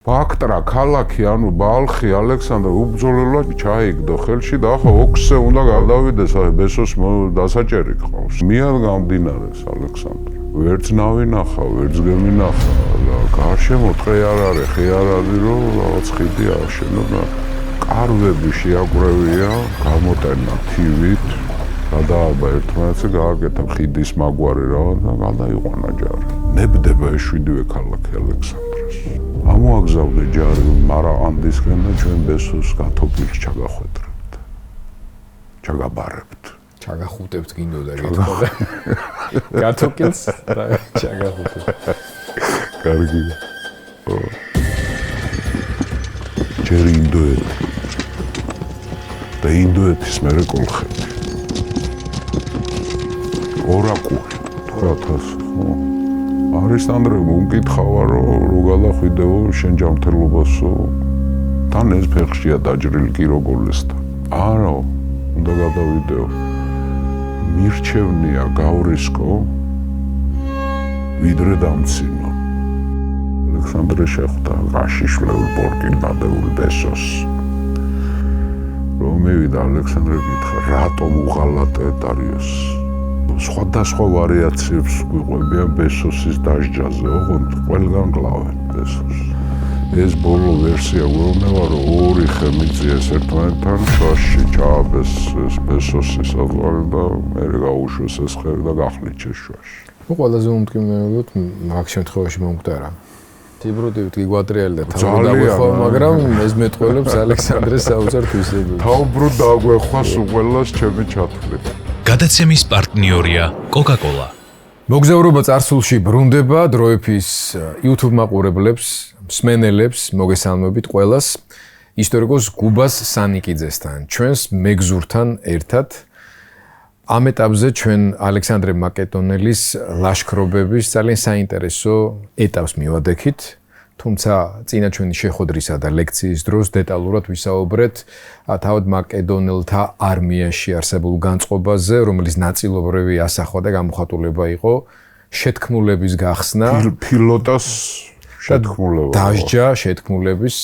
ბაქტრა, ქალაქი, ანუ ბალხი, ალექსანდრე უბრძოლებლად ჩაიგდო ხელში და ახლა ოქსზე უნდა გადავიდეს, ბესოს დასაჭერი ყავს. მიან გამდინარეს ალექსანდრე. ვერც ნავინახა, ვერც გემინახა და გარშემო ტყე არ არის, ხე არ არის, რომ რაღაც ხიდი ააშენო და კარვები შეაკრევია, გამოტენა თივით, გადააბა ერთმანეთზე, გააკეთა ხიდის მაგვარი რაღაც და გადაიყვანა ჯარი. ნებდება ეს შვიდივე ქალაქი ალექსანდრეს. ამოაგზავნე ჯარი მარაყანდისკენ და ჩვენ ბესოს გათოფილს ჩაგახვედრებთ. ჩაგაბარებთ. ჩაგახუტებთ გინდოდა გითხოვდა. გათოფილს და ჩაგახუტებთ. კარგი. ჯერ ინდოეთი. და ინდოეთის მერე კოლხეთი. ორაკული, თქვათ ასე, ხო? ალექსანდრე მომკითხავა რომ რო გადახვიდეო შენ ჯანმრთელობასო თან ეს ფეხშია დაჭრილი კიროგოლესთან არა უნდა გადავიდეო მირჩევნია გავრისკო ვიდრე დამცინო ალექსანდრე შეხვდა გაშიშვლეულ პორკილ დადეულ ბესოს რომ მივიდა ალექსანდრე გითხრა რატომ უღალატე დარიოს სხვადასხვა ვარიაციებს გვიყვებიან ბესოსის დასჯაზე, ოღონდ ყველგან კლავენ ბესოს. ეს ბოლო ვერსია გვეუბნება, რომ ორი ხე მიწიეს ერთმანეთთან, შუაში ჩააბეს ეს ბესოსის საზღვარი და მერე გაუშვეს ეს ხერი და გახლიჩეს შუაში. ყველაზე უმტკივნეულოდ მაგ შემთხვევაში მომკვდარა. ციბრუდივით გიგვატრიალდა თავდაგვეხვა, მაგრამ ეს მეტყველებს ალექსანდრეს საოცარ თვისებებს. თავბრუდ დაგვეხვა სულ ყველას ჩემი ჩათვლით. გადაცემის პარტნიორია Coca-Cola. მოგზაურობა წარსულში ბრუნდება დროების YouTube მაყურებლებს, მსმენელებს, მოგესალმებით ყველას. ისტორიკოს გუბას სანიკიძესთან, ჩვენს მეგზურთან ერთად. ამ ეტაპზე ჩვენ ალექსანდრე მაკედონელის ლაშქრობების ძალიან საინტერესო ეტაპს მივადექით. თუმცა წინა ჩვენი შეხვედრისა და ლექციის დროს დეტალურად ვისაუბრეთ თავად მაკედონელთა არმიაში არსებულ განწყობაზე, რომელიც ნაწილობრივი ასახვა და გამოხატულება იყო შეთქმულების გახსნა, ფილოტას შეთქმულება. დასჯა შეთქმულების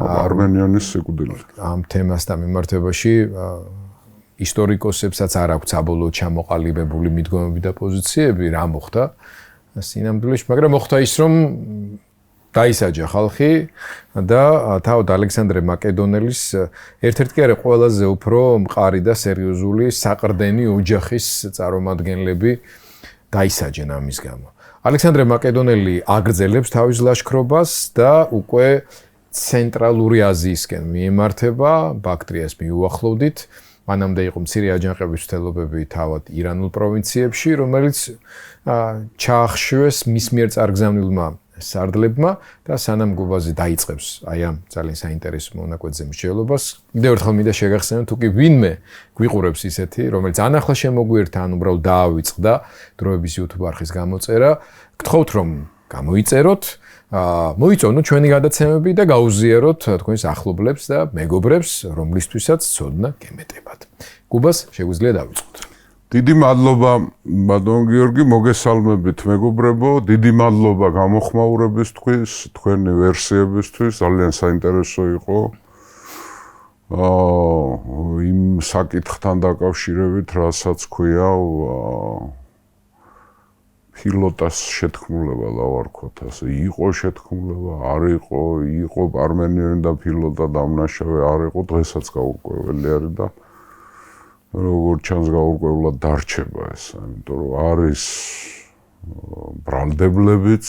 არმენიანის სიკვდილით. ამ თემასთან მიმართებაში ისტორიკოსებსაც არ აქვს საბოლოოდ ჩამოყალიბებული მიდგომები და პოზიციები, რა მოხდა სინამდვილეში, მაგრამ მოხდა ის, რომ დაისაჯა ხალხი და თავად ალექსანდრე მაკედონელის ერთ-ერთი კი არა ყველაზე უფრო მყარი და სერიოზული საყრდენი ოჯახის წარმომადგენლები დაისაჯენ ამის გამო. ალექსანდრე მაკედონელი აგრძელებს თავის ლაშქრობას და უკვე ცენტრალური აზიისკენ მიემართება, ბაქტრიას მიუახლოვდით. მანამდე იყო მცირე აჯანყების მცდელობები თავად ირანულ პროვინციებში, რომელიც ჩაახშვეს მის მიერ წარგზავნილმა სარდლებმა და სანამ გუბაზე დაიწყებს აი ამ ძალიან საინტერესო მონაკვეთზე მსჯელობას. კიდევ ერთხელ მინდა შეგახსენოთ, თუ კი ვინმე გვიყურებს ისეთი, რომელიც ანახლა შემოგვიერთა, ან უბრალოდ დაავიწყდა დროების YouTube არხის გამოწერა, გთხოვთ რომ გამოიწეროთ, მოიწონოთ ჩვენი გადაცემები და გაუზიაროთ თქვენს ახლობლებს და მეგობრებს, რომლისთვისაც ცოდნა გემეტებათ. გუბას შეგვიძლია დავიწყოთ. დიდი მადლობა ბატონ გიორგი, მოგესალმებით მეგობრებო, დიდი მადლობა გამოხმაურებისთვის, თქვენი ვერსიებისთვის, ძალიან საინტერესო იყო. იმ საკითხთან დაკავშირებით, რასაც ქვია ფილოტას შეთქმულება დავარქვათ ასე. იყო შეთქმულება, არ იყო არმენიანი და ფილოტა დამნაშავე, არ იყო, დღესაც გაურკვეველი არის და როგორც ჩანს გაურკვევლად დარჩება ეს, იმიტომ რომ არის ბრალდებლებიც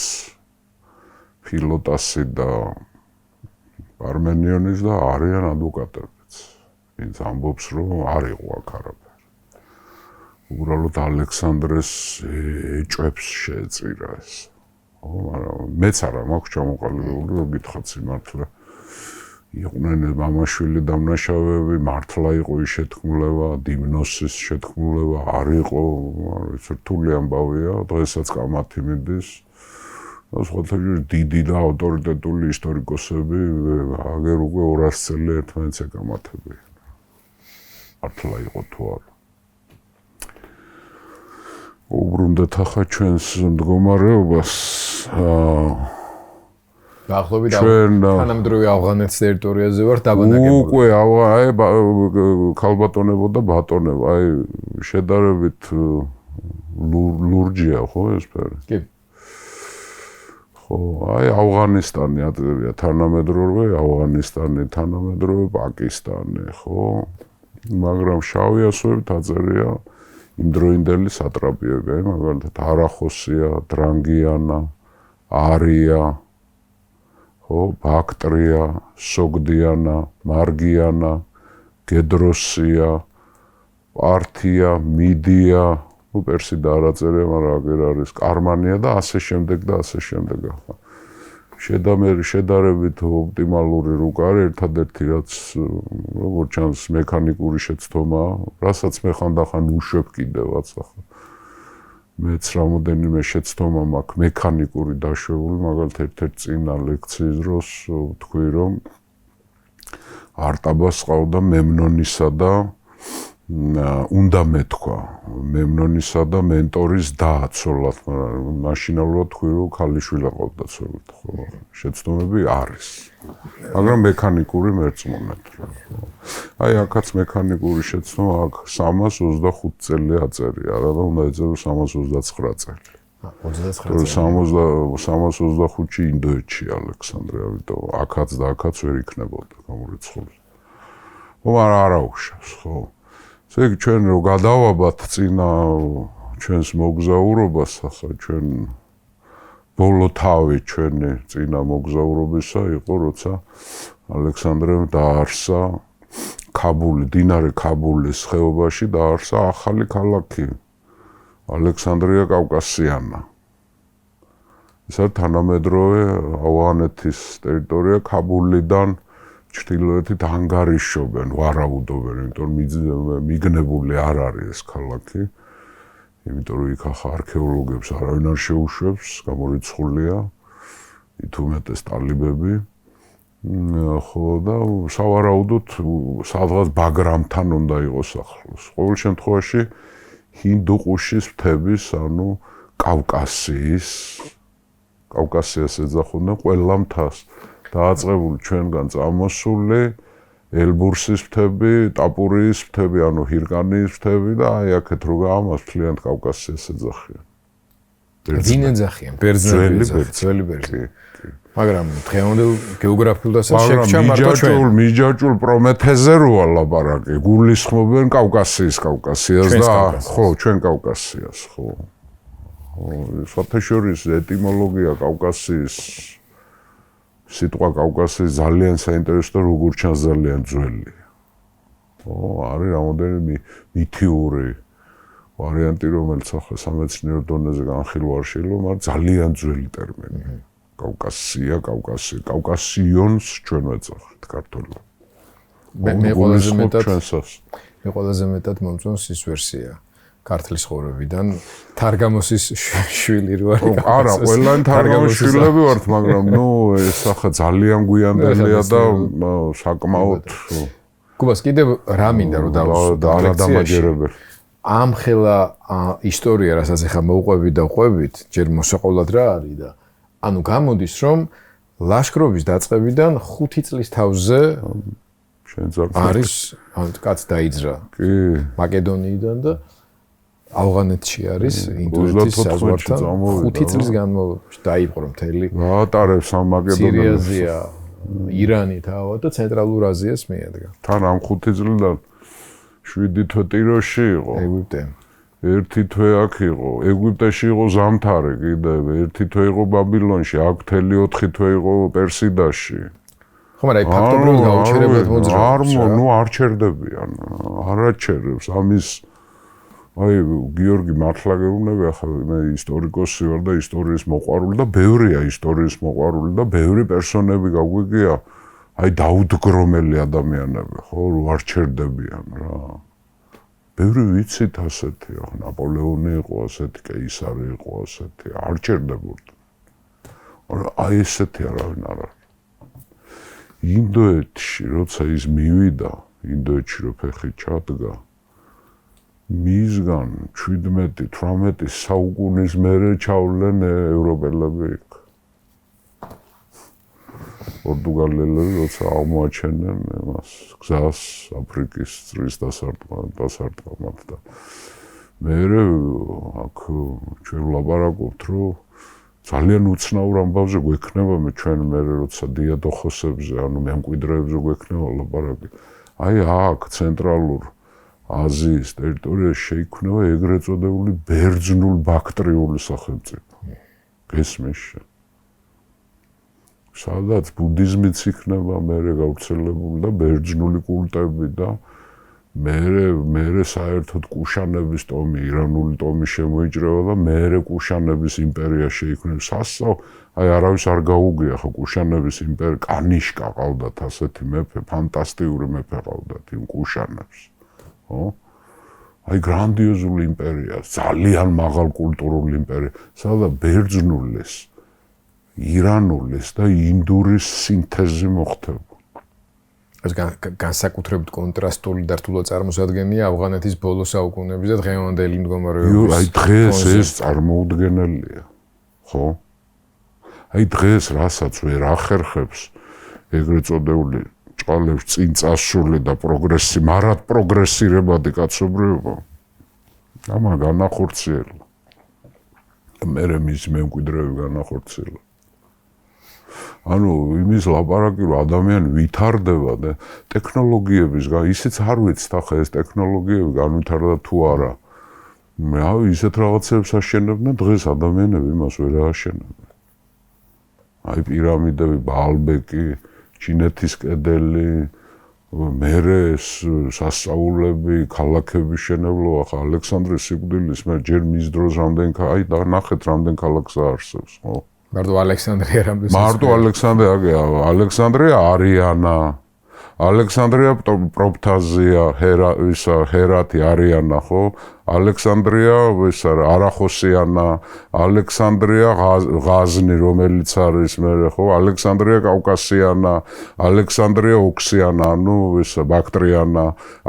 ფილოტასი და არმენიანის და არიან ადვოკატებიც. ვინც ამბობს რომ არ იყო აქ არაფერი. უბრალოდ ალექსანდრეს ეჭვებს შეეწირა ეს. მაგრამ მეც არა მაქვს ჩამოყალიბებული, რომ გითხრათ სიმართლე. იყვნენ მამაშვილი დამნაშავეები, მართლა იყო ის შეთქმულება, დიმნოსის შეთქმულება, არ იყო, რთული ამბავია, დღესაც კამათი მიდის. სხვათა შორის დიდი და ავტორიტეტული ისტორიკოსები აგერ უკვე 200 წელი ერთმანეთს ეკამათებიან. მართლა იყო თუ არა. უბრუნდეთ ახლა ჩვენს მდგომარეობას. დაახლოებით თანამედროვე ავღანეთის ტერიტორიაზე ვარ დაბანაკებული. უკვე ქალბატონებო და ბატონებო, აი შედარებით ლურჯია ხო ეს ფერი? კი. ხო, აი ავღანისტანი აწერია თანამედროვე ავღანისტანი, თანამედროვე პაკისტანი, ხო? მაგრამ შავი ასოებით აწერია იმდროინდელი სატრაპიები, მაგალითად არახოსია, დრანგიანა, არია, ხო, ბაქტრია, სოგდიანა, მარგიანა, გედროსია, პართია, მიდია, ну პერსი და არ აწერია, მაგრამ აგერ არის კარმანია და ასე შემდეგ და ასე შემდეგ. ახლა შედარებით ოპტიმალური რუკარი, ერთადერთი რაც როგორც ჩანს მექანიკური შეცდომაა, რასაც მე ხანდახან უშვებ კიდევაც ახლა. მეც რამოდენიმე შეცდომა მაქვს მექანიკური დაშვებული, მაგალითად ერთ-ერთ წინა ლექციის დროს ვთქვი, რომ არტაბას ყავდა მემნონისა და უნდა მეთქვა მემნონისა და მენტორის დააცოლათ, მაგრამ მაშინალურად თქვი რომ ქალიშვილი ყავდა ცოლად, ხო, შეცდომები არის. მაგრამ მექანიკური მერწმუნეთ. აი აქაც მექანიკური შეცდომა აქ 325 წელი აწერია, არა და უნდა ეწერო 329 წელი. 325-ში ინდოეთში ალექსანდრე, ამიტომ აქაც და აქაც ვერ იქნებოდა გამორიცხული. მაგრამ არა უშავს, ხო. ესე იგი ჩვენ რო გადავაბათ წინა ჩვენს მოგზაურობას, ახლა ჩვენ ბოლო თავი ჩვენი წინა მოგზაურობისა იყო, როცა ალექსანდრემ დაარსა ქაბული, დინარე ქაბულის ხეობაში დაარსა ახალი ქალაქი ალექსანდრია კავკასიანა. ეს არის თანამედროვე ავღანეთის ტერიტორია ქაბულიდან ჩრდილოეთით ანგარიშობენ, ვარაუდობენ, იმიტომ მიგნებული არ არის ეს ქალაქი. იმიტომ რომ იქ ახლა არქეოლოგებს არავინ არ შეუშვებს, გამორიცხულია ით უმეტეს ტალიბები. ხო და სავარაუდოდ სადღაც ბაგრამთან უნდა იყოს ახლოს. ყოველ შემთხვევაში ჰინდუყუშის მთების, ანუ კავკასიას ეძახოდნენ ყველა მთას. დააწყებული ჩვენგან წამოსული ელბურსის მთები, ტაპურიის მთები, ანუ ჰირკანიის მთები და აი აქეთ რო ამას მთლიანად კავკასიას ეძახიან. ძინ ეძახიან, ბერძნები ეძახიან, ძველი ბერძნები. მაგრამ დღევანდელ გეოგრაფიულ დასაწყისში შექმნა მარტო ჩვენ. მიჯაჭულ პრომეთეზე როა ლაპარაკი, გულისხმობენ კავკასიას და ხო, ჩვენ კავკასიას, ხო. საერთაშორის ეტიმოლოგია კავკასიის სიტყვა კავკასიის ძალიან საინტერესო და როგორ ჩანს ძალიან ძველი. ხო, არის რამოდენიმე მითიური ვარიანტი, რომელიც ახლა სამეცნიერო დონეზე განხილვა არ შეიძლება, მაგრამ ძალიან ძველი ტერმინი. კავკასია, კავკასიონს ჩვენ ვეძახით ქართულად. მე ყველაზე მეტად მომწონს ის ვერსია ქართლის ხოვრებიდან თარგამოსის შვილი რო არის. არა, ყველანი თარგამოს შვილები ვართ, მაგრამ ნუ ეს ახლა ძალიან გვიანდელია და საკმაოდ კუბას კიდევ რა მინდა რომ დაამაგერებელი. ამ ხელა ისტორია, რასაც ახლა მოუყვებით და ყვებით, ჯერ მოსაყოლად რა არის და ანუ გამოდის რომ ლაშქრობის დაწყებიდან 5 წლის თავზე არის კაც დაიძრა. კი. მაკედონიიდან და ავღანეთში არის ინდოეთის საზღვართან 5 წლის განმავლობაში დაიპყრო მთელი. გაატარებს ამ მაკედონიაში. სირიაზია, ირანი თავად და ცენტრალურ აზიას მიედგა. თან ამ 5 წლიდან 7 თვე ტიროში იყო. ეგვიპტე. 1 თვე აქ იყო. ეგვიპტეში იყო ზამთარი კიდევ, 1 თვე იყო ბაბილონში, აქ მთელი 4 თვე იყო პერსიდაში. ხო, მაგრამ ფაქტობრივად გაუჩერებად მოძრაობს. ნუ არ ჩერდებიან. არ აჩერებს ამის აი გიორგი მართლა გეუბნები, ახლა მე ისტორიკოსი ვარ და ისტორიის მოყვარული და ბევრია ისტორიის მოყვარული და ბევრი პერსონები გაგვიგია, აი დაუდგრომელი ადამიანები, ხო, რო არ ჩერდებიან რა. ბევრი ვიცით ასეთი, ახლა ნაპოლეონი იყო ასეთი, კეისარი იყო ასეთი, არ ჩერდებოდნენ. აი ესეთი არავინ არ არის. ინდოეთში, როცა ის მივიდა, ინდოეთში რო ფეხი ჩადგა, მისგან 17-18 საუკუნის მერე ჩავლენ ევროპელები იქ. პორტუგალიელები როცა აღმოაჩენენ მას გზას აფრიკის წრის დასარტყამად და მე აქ ჩვენ ვლაპარაკობთ რომ ძალიან უცნაურ ამბავზე გვექნება ჩვენ მე როცა დიადოხოსებზე ანუ მემკვიდრეებზე გვექნება ლაპარაკი აი აქ ცენტრალურ აზიის ტერიტორიაში შეიქმნება ეგრეთ წოდებული ბერძნულ ბაქტრიული სახელმწიფო გესმის სადაც ბუდიზმიც იქნება მერე გავრცელებული და ბერძნული კულტები და მერე საერთოდ კუშანების ტომი, ირანული ტომი შემოიჭრება და მერე კუშანების იმპერია შეიქმნება. აი არავის არ გაუგია ხო კუშანების იმპერია, კანიშკა ყავდათ ასეთი მეფე, ფანტასტიკური მეფე ყავდათ იმ კუშანებს. ხო? აი გრანდიოზული იმპერია, ძალიან მაღალ კულტურული იმპერია, სადაც ბერძნულის ირანულის და ინდურის სინთეზი მოხდება. ეს განსაკუთრებით კონტრასტული და რთულად წარმოსადგენია ავღანეთის ბოლო საუკუნეების და დღევანდელი მდგომარეობის. აი დღეს ეს წარმოუდგენელია. ხო? აი დღეს რასაც ვერ ახერხებს ეგრეთ წოდებული ჭყალებს წინ წასული და მარად პროგრესირებადი კაცობრიობა. ამა განახორციელა. მერე მის მემკვიდრეები განახორციელა. ანუ იმის ლაპარაკი რომ ადამიანი ვითარდება და ტექნოლოგიების ისიც არ ვიცით ახლა ეს ტექნოლოგიები განვითარდა თუ არა. ისეთ რაღაცებს აშენებდნენ დღეს ადამიანები იმას ვერ ააშენებენ. აი პირამიდები, ბაალბეკი, ჩინეთის კედელი, მერე სასწაულები, ქალაქების შენებლობა, ახლა ალექსანდრეს სიკვდილის მე ჯერ მის დროს რამდენ აი და ნახეთ რამდენ ქალაქს არსებობს, ხო? მარტო ალექსანდრია რამდენს მარტო ალექსანდრია არიანა ალექსანდრია პროფთაზია ჰერათი არიანა ხო ალექსანდრია ეს არახოსიანა ალექსანდრია ღაზნი რომელიც არის მე ხო ალექსანდრია კავკასიანა ალექსანდრია ოქსიანა ანუ ეს ბაქტრიანა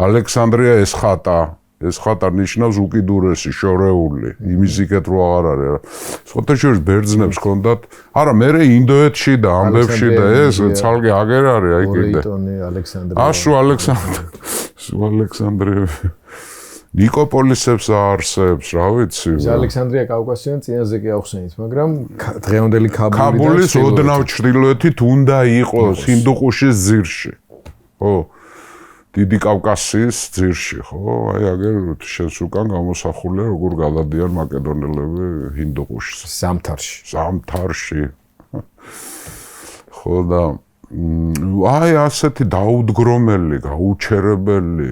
ალექსანდრია ეს ხატა ნიშნავს უკიდურესი, შორეული, იმისიკეთ რო აღარ არის. სხვათა შორის ბერძნებს ჰქონდათ, არა, მერე ინდოეთში და ამბებში და ეს ცალკე აგერ არის, აი კიდე. აშუ ალექსანდრია. ნიკოპოლისებს არსებს, რა ვიცი. ალექსანდრია კავკასიიდან წინაზე კი ახსენით, მაგრამ დღევანდელი ქაბულის ოდნავ ჩრდილოეთით უნდა იყოს ჰინდუყუშის ძირში. ხო. დიდი კავკასიის ძირში, ხო? აი აგერ შენს უკან გამოსახულია როგორ გადადიან მაკედონელები ჰინდუყუშს. ზამთარში. ხო და აი ასეთი დაუდგრომელი, გაუჩერებელი,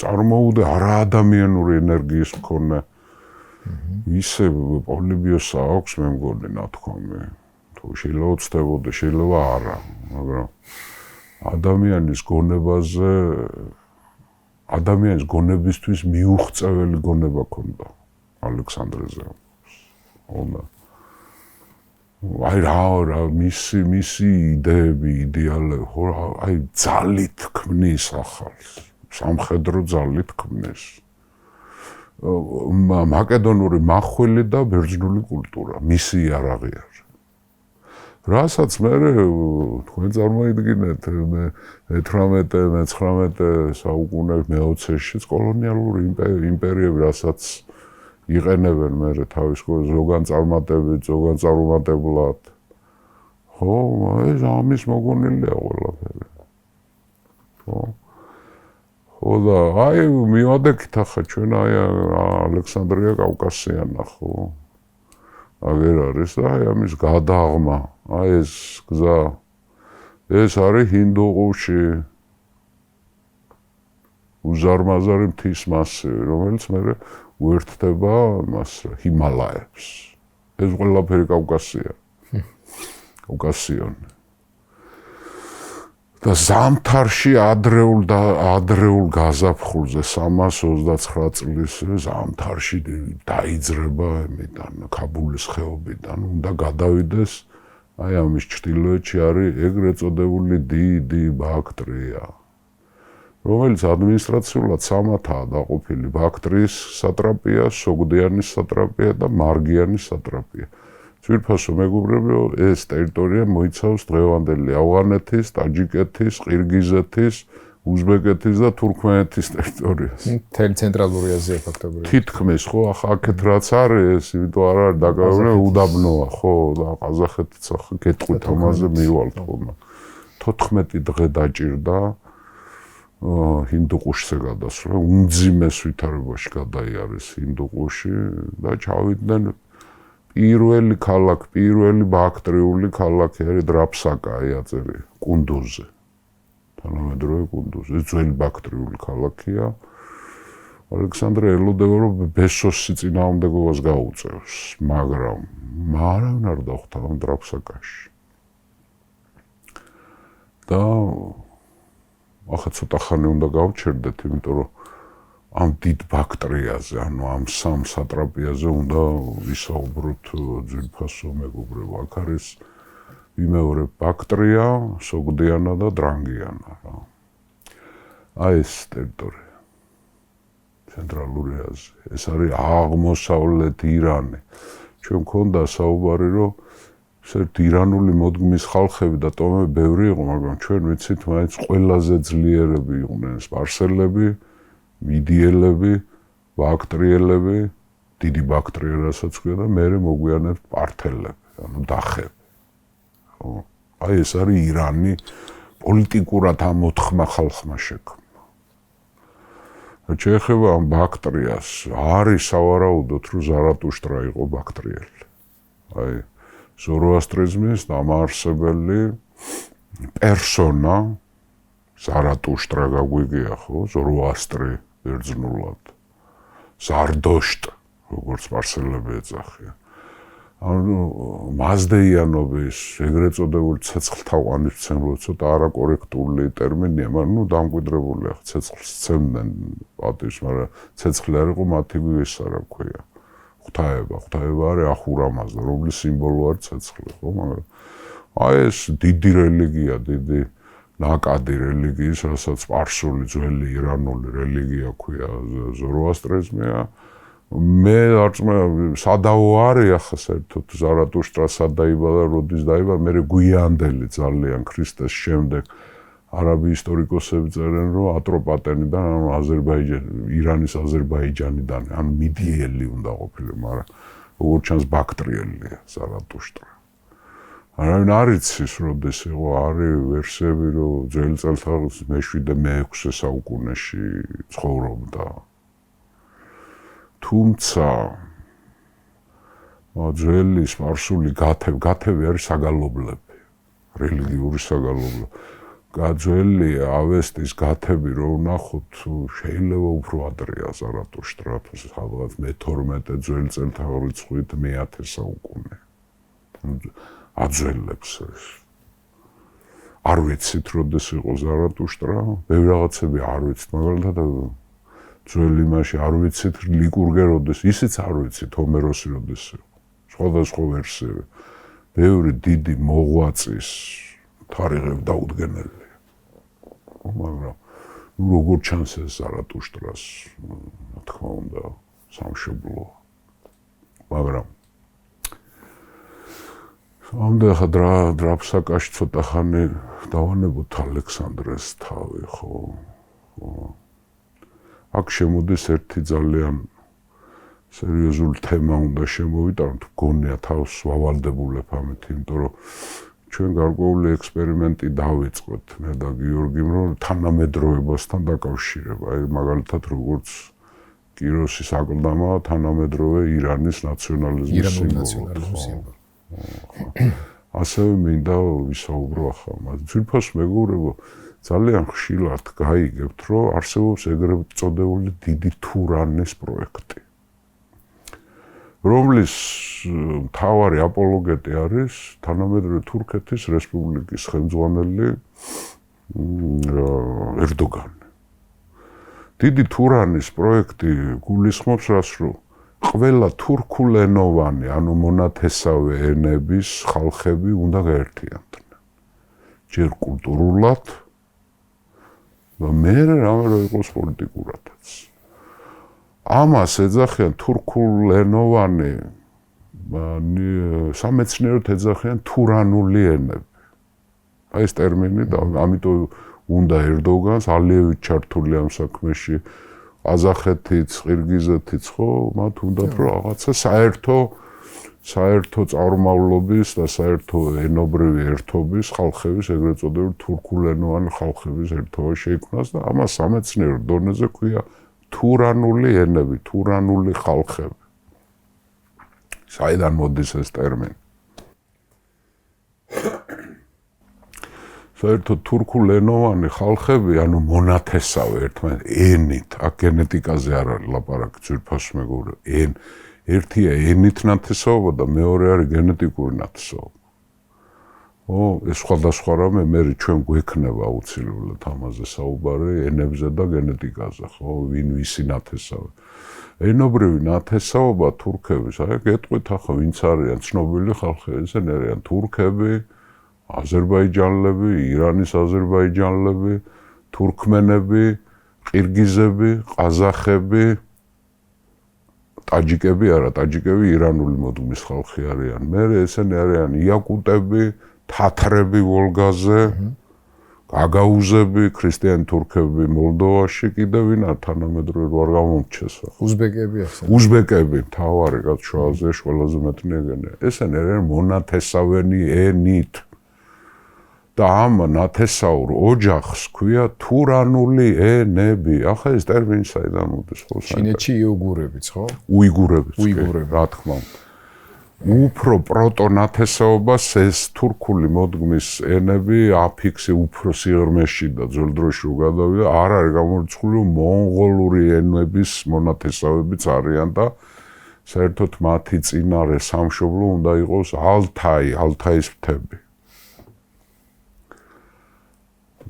წარმოუდგენელი არაადამიანური ენერგიის მქონე. ისე პოლიბიოსა აქვს მე მგონი ნათქვამი. თუ შეიძლება უცდებოდა, შეიძლება არა, მაგრამ ადამიანის გონებაზე ადამიანის გონებისთვის მიუღწეველი გონება ქონდა ალექსანდრეზე. ხოდა აი რა მისი იდეები, იდეალები, ხო აი ძალით ქმნის ახალს, სამხედრო ძალით ქმნის. მაკედონური მახვილი და ბერძნული კულტურა, მისი იარაღი არის. რასაც მე თქვენ წარმოიდგინეთ 18-19 საუკუნეების მე-20-ში კოლონიალური იმპერიები რასაც იყენებენ მე თავის ზოგან წარმატებით, ზოგან წარუმატებლად. ხო, ეს ამის მოგონილია ყველაფერი. ხო და აი მივადექით ახლა ჩვენ აი ალექსანდრია კავკასიანა ხო. აგერ არის და აი ამის გადაღმა, აი ეს გზა, ეს არის ჰინდუყუში, უზარმაზარი მთის მასივი, რომელიც მე უერთდება მას ჰიმალაებს. ეს ყველაფერი კავკასია. კავკასიონი. და ზამთარში ადრეულ გაზაფხულზე 329 წლის ზამთარში დაიძრება ამიდან ქაბულის ხეობიდან უნდა გადავიდეს აი ამის ჩრდილოეთში არის ეგრეთ წოდებული დიდი ბაქტრია რომელიც ადმინისტრაციულად სამათაა დაყოფილი ბაქტრიის სატრაპია, სოგდიანის სატრაპია და მარგიანის სატრაპია ძვირფასო მეგობრებო, ეს ტერიტორია მოიცავს დღევანდელი ავღანეთის, ტაჯიკეთის, ყირგიზეთის, უზბეკეთის და თურქმენეთის ტერიტორიას. მთელი ცენტრალური აზია ფაქტობრივად. თითქმის ხო, აქეთ რაც არის, იმიტომ არ არის დაკავებული, უდაბნოა, ხო, და ყაზახეთიც ახლა გეტყვით ამაზე მივალთ ხოლმე. 14 დღე დაჭირდა ჰინდუყუშზე გადასვლა, უმძიმეს ვითარებაში გადაიარეს ჰინდუყუში და ჩავიდნენ პირველი ქალაქი, პირველი ბაქტრიული ქალაქი არის დრაფსაკა, აწერე, კუნდუზზე. თანამედროვე კუნდუზი, ძველი ბაქტრიული ქალაქია. ალექსანდრე ელოდება, რომ ბესოსი წინააღმდეგობას გაუწევს, მაგრამ არავინ არ დახვდა ამ დრაფსაკაში. და ახლა ცოტა ხანი უნდა გავჩერდეთ, იმიტომ რომ ამ დიდ ბაქტრიაზე, ანუ ამ სამ სატრაპიაზე უნდა ვისაუბროთ ძვირფასო მეგობრებო. აქ არის ვიმეორებ ბაქტრია, სოგდიანა და დრანგიანა რა. აი ეს ტერიტორია. ცენტრალური აზია. ეს არის აღმოსავლეთ ირანი. ჩვენ მქონდა საუბარი, რომ ერთ ირანული მოდგმის ხალხები და ტომები ბევრი იყო, მაგრამ ჩვენ ვიცით, მაინც ყველაზე ძლიერები იყვნენ სპარსელები, მიდიელები, ბაქტრიელები, დიდი ბაქტრია რასაც ქვია და მერე მოგვიანებით პართელები, ანუ დახები. აი ეს არის ირანი პოლიტიკურად ამ 4 ხალხმა შექმნა. შეეხება ამ ბაქტრიას, არის სავარაუდოდ, რომ ზარატუშტრა იყო ბაქტრიელი. აი ზოროასტრიზმის დამაარსებელი პერსონა ზარატუშტრა გაგვიგია ხო, ზოროასტრი ბერძნულად. ზარდოშტ, როგორც სპარსელები ეძახიან. ანუ მაზდეიანობის ეგრეთ წოდებული ცეცხლთაყვანის მცემლობა ცოტა არაკორექტული ტერმინია, მაგრამ ნუ დამკვიდრებული ახლა ცეცხლს ცემდნენ პატივს, მაგრამ ცეცხლი არ იყო მათი ის არა ქვია. ღვთაება არის ახურამაზდა, რომლის სიმბოლო არის ცეცხლი, ხო, მაგრამ აი ეს დიდი რელიგია, დიდი ნაკადი რელიგიის, რასაც სპარსული ძველი ირანული რელიგია ქვია, ზოროასტრიზმია. მე არ წმენდა, სადაო არის ახლა საერთოდ ზარატუშტრა სად დაიბადა, როდის დაიბადა, მე გვიანდელი ძალიან ქრისტეს შემდეგ არაბი ისტორიკოსები წერენ, რომ ატროპატენიდან, ანუ ირანის აზერბაიჯანიდან, ანუ მიდიელი უნდა ყოფილიყო, მაგრამ როგორც ჩანს ბაქტრიელია ზარატუშტრა. არავინ არ იცის, როდის იყო, არის ვერსიები, რომ ძველი წელთაღრიცხვის მე-7-მე-6 საუკუნეში ცხოვრობდა. თუმცა ძველი სპარსული გათები არის საგალობლები, რელიგიური საგალობლები. ძველი ავესტის გათები რო ვნახოთ, შეიძლება უფრო ადრეა ზარატუშტრა, სადღაც მე-12 ძველი წელთაღრიცხვით მე-10 საუკუნე. აძველებს ეს. არ ვიცით, როდეს იყო ზარატუშტრა, ბევრი რაღაცები არ ვიცით, მაგალითად ძველი იმაში არ ვიცით, ლიკურგე როდეს, ისიც არ ვიცით, ჰომეროსი როდეს იყო. სხვადასხვა ვერსიები. ბევრი დიდი მოღვაწის თარიღები დაუდგენელია. მაგრამ როგორ ჩანს ეს ზარატუშტრას, რა თქმა უნდა, სამშობლოა. მაგრამ ამდენ ხა დრაფსაკაში ცოტა ხანი დავანებოთ ალექსანდრეს თავი, ხო? აქ შემოდის ერთი ძალიან სერიოზული თემა უნდა შემოვიტანოთ, გონია თავს ვავალდებულებ ამით, იმიტომ რომ ჩვენ გარკვეული ექსპერიმენტი დავიწყოთ მე და გიორგიმ, რომ თანამედროვეობასთან დაკავშირება. აი მაგალითად როგორც კიროსის აკლდამა თანამედროვე ირანის ნაციონალიზმის სიმბოლო. ასევე მინდა ვისაუბრო ახლა მას. ძვირფასო მეგობრებო, ძალიან ხშირად გაიგებთ, რომ არსებობს ეგრეთ წოდებული დიდი თურანის პროექტი, რომლის მთავარი აპოლოგეტი არის თანამედროვე თურქეთის რესპუბლიკის ხელმძღვანელი ერდოგანი. დიდი თურანის პროექტი გულისხმობს რას, რომ ყველა თურქულენოვანი, ანუ მონათესავე ენების ხალხები უნდა გაერთიანდნენ. ჯერ კულტურულად და მერე რამე იყოს პოლიტიკურადაც. ამას ეძახიან თურქულენოვანი სამეცნიეროდ ეძახიან თურანული ენები. აი ეს ტერმინი და ამიტომ უნდა ერდოგანს ალიევით ჩართული ამ საქმეში ყაზახეთიც, ყირგიზეთიც ხო, მათ უნდათ რომ რაღაცა საერთო წარმავლობის და საერთო ენობრივი ერთობის ხალხების, ეგრეთ წოდებული თურქულენოვანი ხალხების ერთობა შეიქმნას და ამას სამეცნიერო დონეზე ქვია თურანული ენები, თურანული ხალხები. საიდან მოდის ეს ტერმინი? საერთოდ თურქულენოვანი ხალხები, ანუ მონათესავე ერთმანეთ ენით, აქ გენეტიკაზე არ არის ლაპარაკი, ძვირფასი მეგობრებო, ერთია ენით ნათესაობა და მეორე არის გენეტიკური ნათესაობა. ეს სხვადასხვა რამე მე ჩვენ გვექნება აუცილებლად ამაზე საუბარი ენებზე და გენეტიკაზე, ხო, ვინ ვისი ნათესავე. ენობრივი ნათესაობა თურქების, აი გეტყვით ახლა ვინც არიან ცნობილი ხალხები, ესენი არიან თურქები, აზერბაიჯანელები, ირანის აზერბაიჯანელები, თურქმენები, ყირგიზები, ყაზახები, ტაჯიკები არა, ტაჯიკები ირანული მოდგმის ხალხი არიან. მერე ესენი არიან იაკუტები, თათრები ვოლგაზე, გაგაუზები, ქრისტიანი თურქები მოლდოვაში, კიდევ ვინ არ თანამედროვე არ გამომრჩეს. უზბეკები ახსენე. უზბეკები, მთავარი რაც შუა აზიაში ყველაზე მეტი ეგენია. ესენი არიან მონათესავენი ენით. და ამ ნათესაურ ოჯახს ქვია თურანული ენები. ახლა ეს ტერმინი საიდან მოდის ხო? ჩინეთში იუგურებიც, ხო? უიგურებიც. უიგურები. რა თქმა უნდა. უფრო პროტონათესაობას ეს თურქული მოდგმის ენები აფიქსი უფრო სიღრმეში და ძველ დროში რო გადავიდა, არ არის გამორიცხული, რომ მონღოლური ენების მონათესავებიც არიან და საერთოდ მათი წინარე სამშობლო უნდა იყოს ალთაის მთები.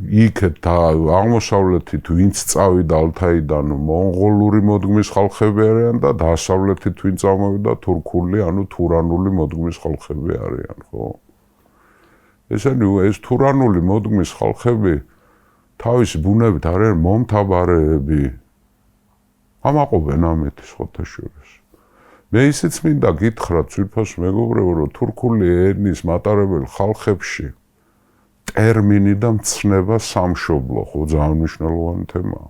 იქეთ აღმოსავლეთით ვინც წავიდა ალთაიდან მონღოლური მოდგმის ხალხები არიან და დასავლეთით ვინც წამოვიდა თურქული, ანუ თურანული მოდგმის ხალხები არიან, ხო? ესენი ეს თურანული მოდგმის ხალხები თავისი ბუნებით არიან მომთაბარეები. ამაყობენ ამეთი ხოთაშორის. მე ისიც მინდა გითხრათ ძვირფას მეგობრებო, რომ თურქული ენის მატარებელ ხალხებში ტერმინი და მცნება სამშობლო, ხო, ძალიან მნიშვნელოვანი თემაა.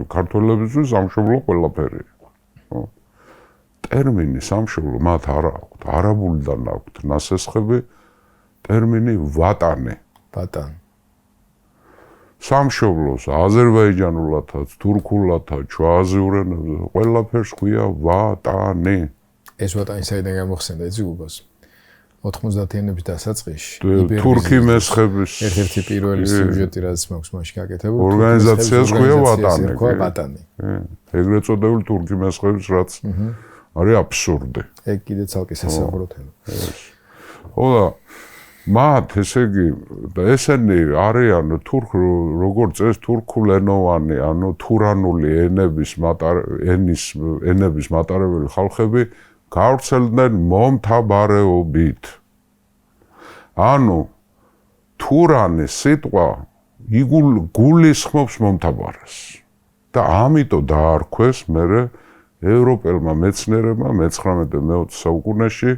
ქართველებისთვის სამშობლო ყველაფერია. ხო. ტერმინი სამშობლო მათ არ აქვთ, არაბულიდან აქვთ ნასესხები ტერმინი ვატანი. ვატანი. სამშობლოს აზერბაიჯანულათაც, თურქულათაც, ჩვაზიურ ენებზე ყველაფერს ქვია ვატანი. ეს ვატანი საიდან გამოხსენდა ეციგუბას? 90-იანების დასაწყისში თურქი მესხების ერთ-ერთი პირველი სიუჟეტი რაც მაქვს მაშინ გაკეთებული ორგანიზაციას ქვია ვატანი. ეგრეთ წოდებული თურქი მესხების რაც არის აბსურდი. ეგ კიდე ცალკე სასახურო თემა. ხო და მათ ესე იგი და ესენი არიან როგორც წეს თურქულენოვანი, ანუ თურანული ენების მატარებელი ხალხები გავრცელდნენ მომთაბარეობით. ანუ თურანის სიტყვა გულისხმობს მომთაბარეს. და ამიტომ დაარქვეს მერე ევროპელმა მეცნიერებმა მე-19 საუკუნეში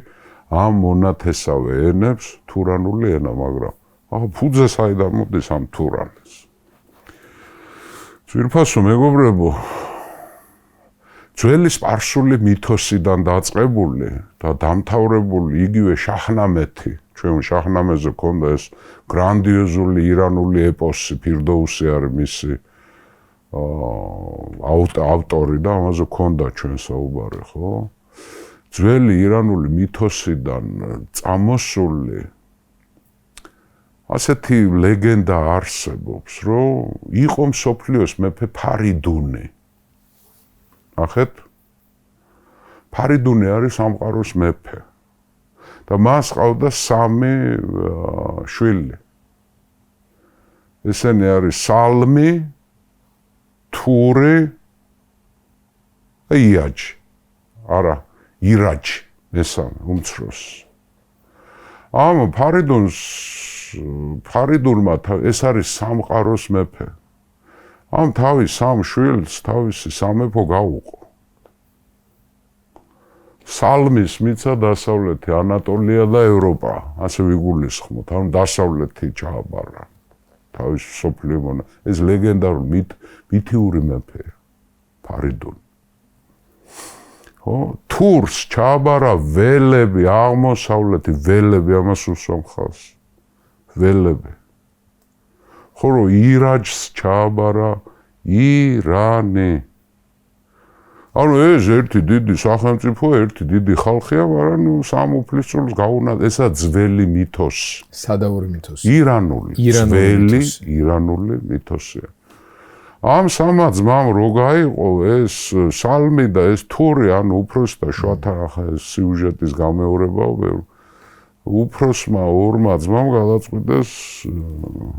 ამ მონათესავე ენებს თურანული ენა, მაგრამ ახლა ფუძე საიდან მოდის ამ თურანის? ძვირფასო მეგობრებო, ძველი სპარსული მითოსიდან დაწყებული და დამთავრებული იგივე შაჰნამეთი, ჩვენ შაჰნამეზე ქონდა ეს გრანდიოზული ირანული ეპოსი, ფირდოუსი არის მისი ავტორი და ამაზე ქონდა ჩვენ საუბარი, ხო? ძველი ირანული მითოსიდან წამოსული ასეთი ლეგენდა არსებობს, რომ იყო მსოფლიოს მეფე ფარიდუნი. ახეთ ფარიდუნი არის სამყაროს მეფე და მას ყავდა 3 შვილი. ესენი არის სალმი, თური და იაჯი. არა, ირაჯი, მესამე, უმცროსი. ამ ფარიდუნმა ეს არის სამყაროს მეფე. ამ თავის 3 შვილს თავისი სამეფო გაუყო. სალმის მიცა დასავლეთი ანატოლია და ევროპა, ასე ვიგულისხმოთ, ანუ დასავლეთი ჩააბარა. თავის სოფლიო მონა. ეს ლეგენდარული მითიური მეფეა. ფარიდუნი. ხო, თურს ჩააბარა ველები, აღმოსავლეთი ველები, ამას უსვამ ხალხს. ველები. ხო, რომ ირაჯს ჩააბარა ირანი. ანუ ეს ერთი დიდი სახელმწიფო, ერთი დიდი ხალხია, მაგრამ ნუ სამ უფლისწულს გაუნათ, ესა ძველი მითოსი. სადავური მითოსი. ირანული, ძველი ირანული მითოსია. ამ სამა ძმამ რო გაიყო ეს სალმი და ეს თური, ანუ უფროსი და შუათა სიუჟეტის გამეორებაო ბევრი. უფროსმა ორმა ძმამ გადაწყვიტეს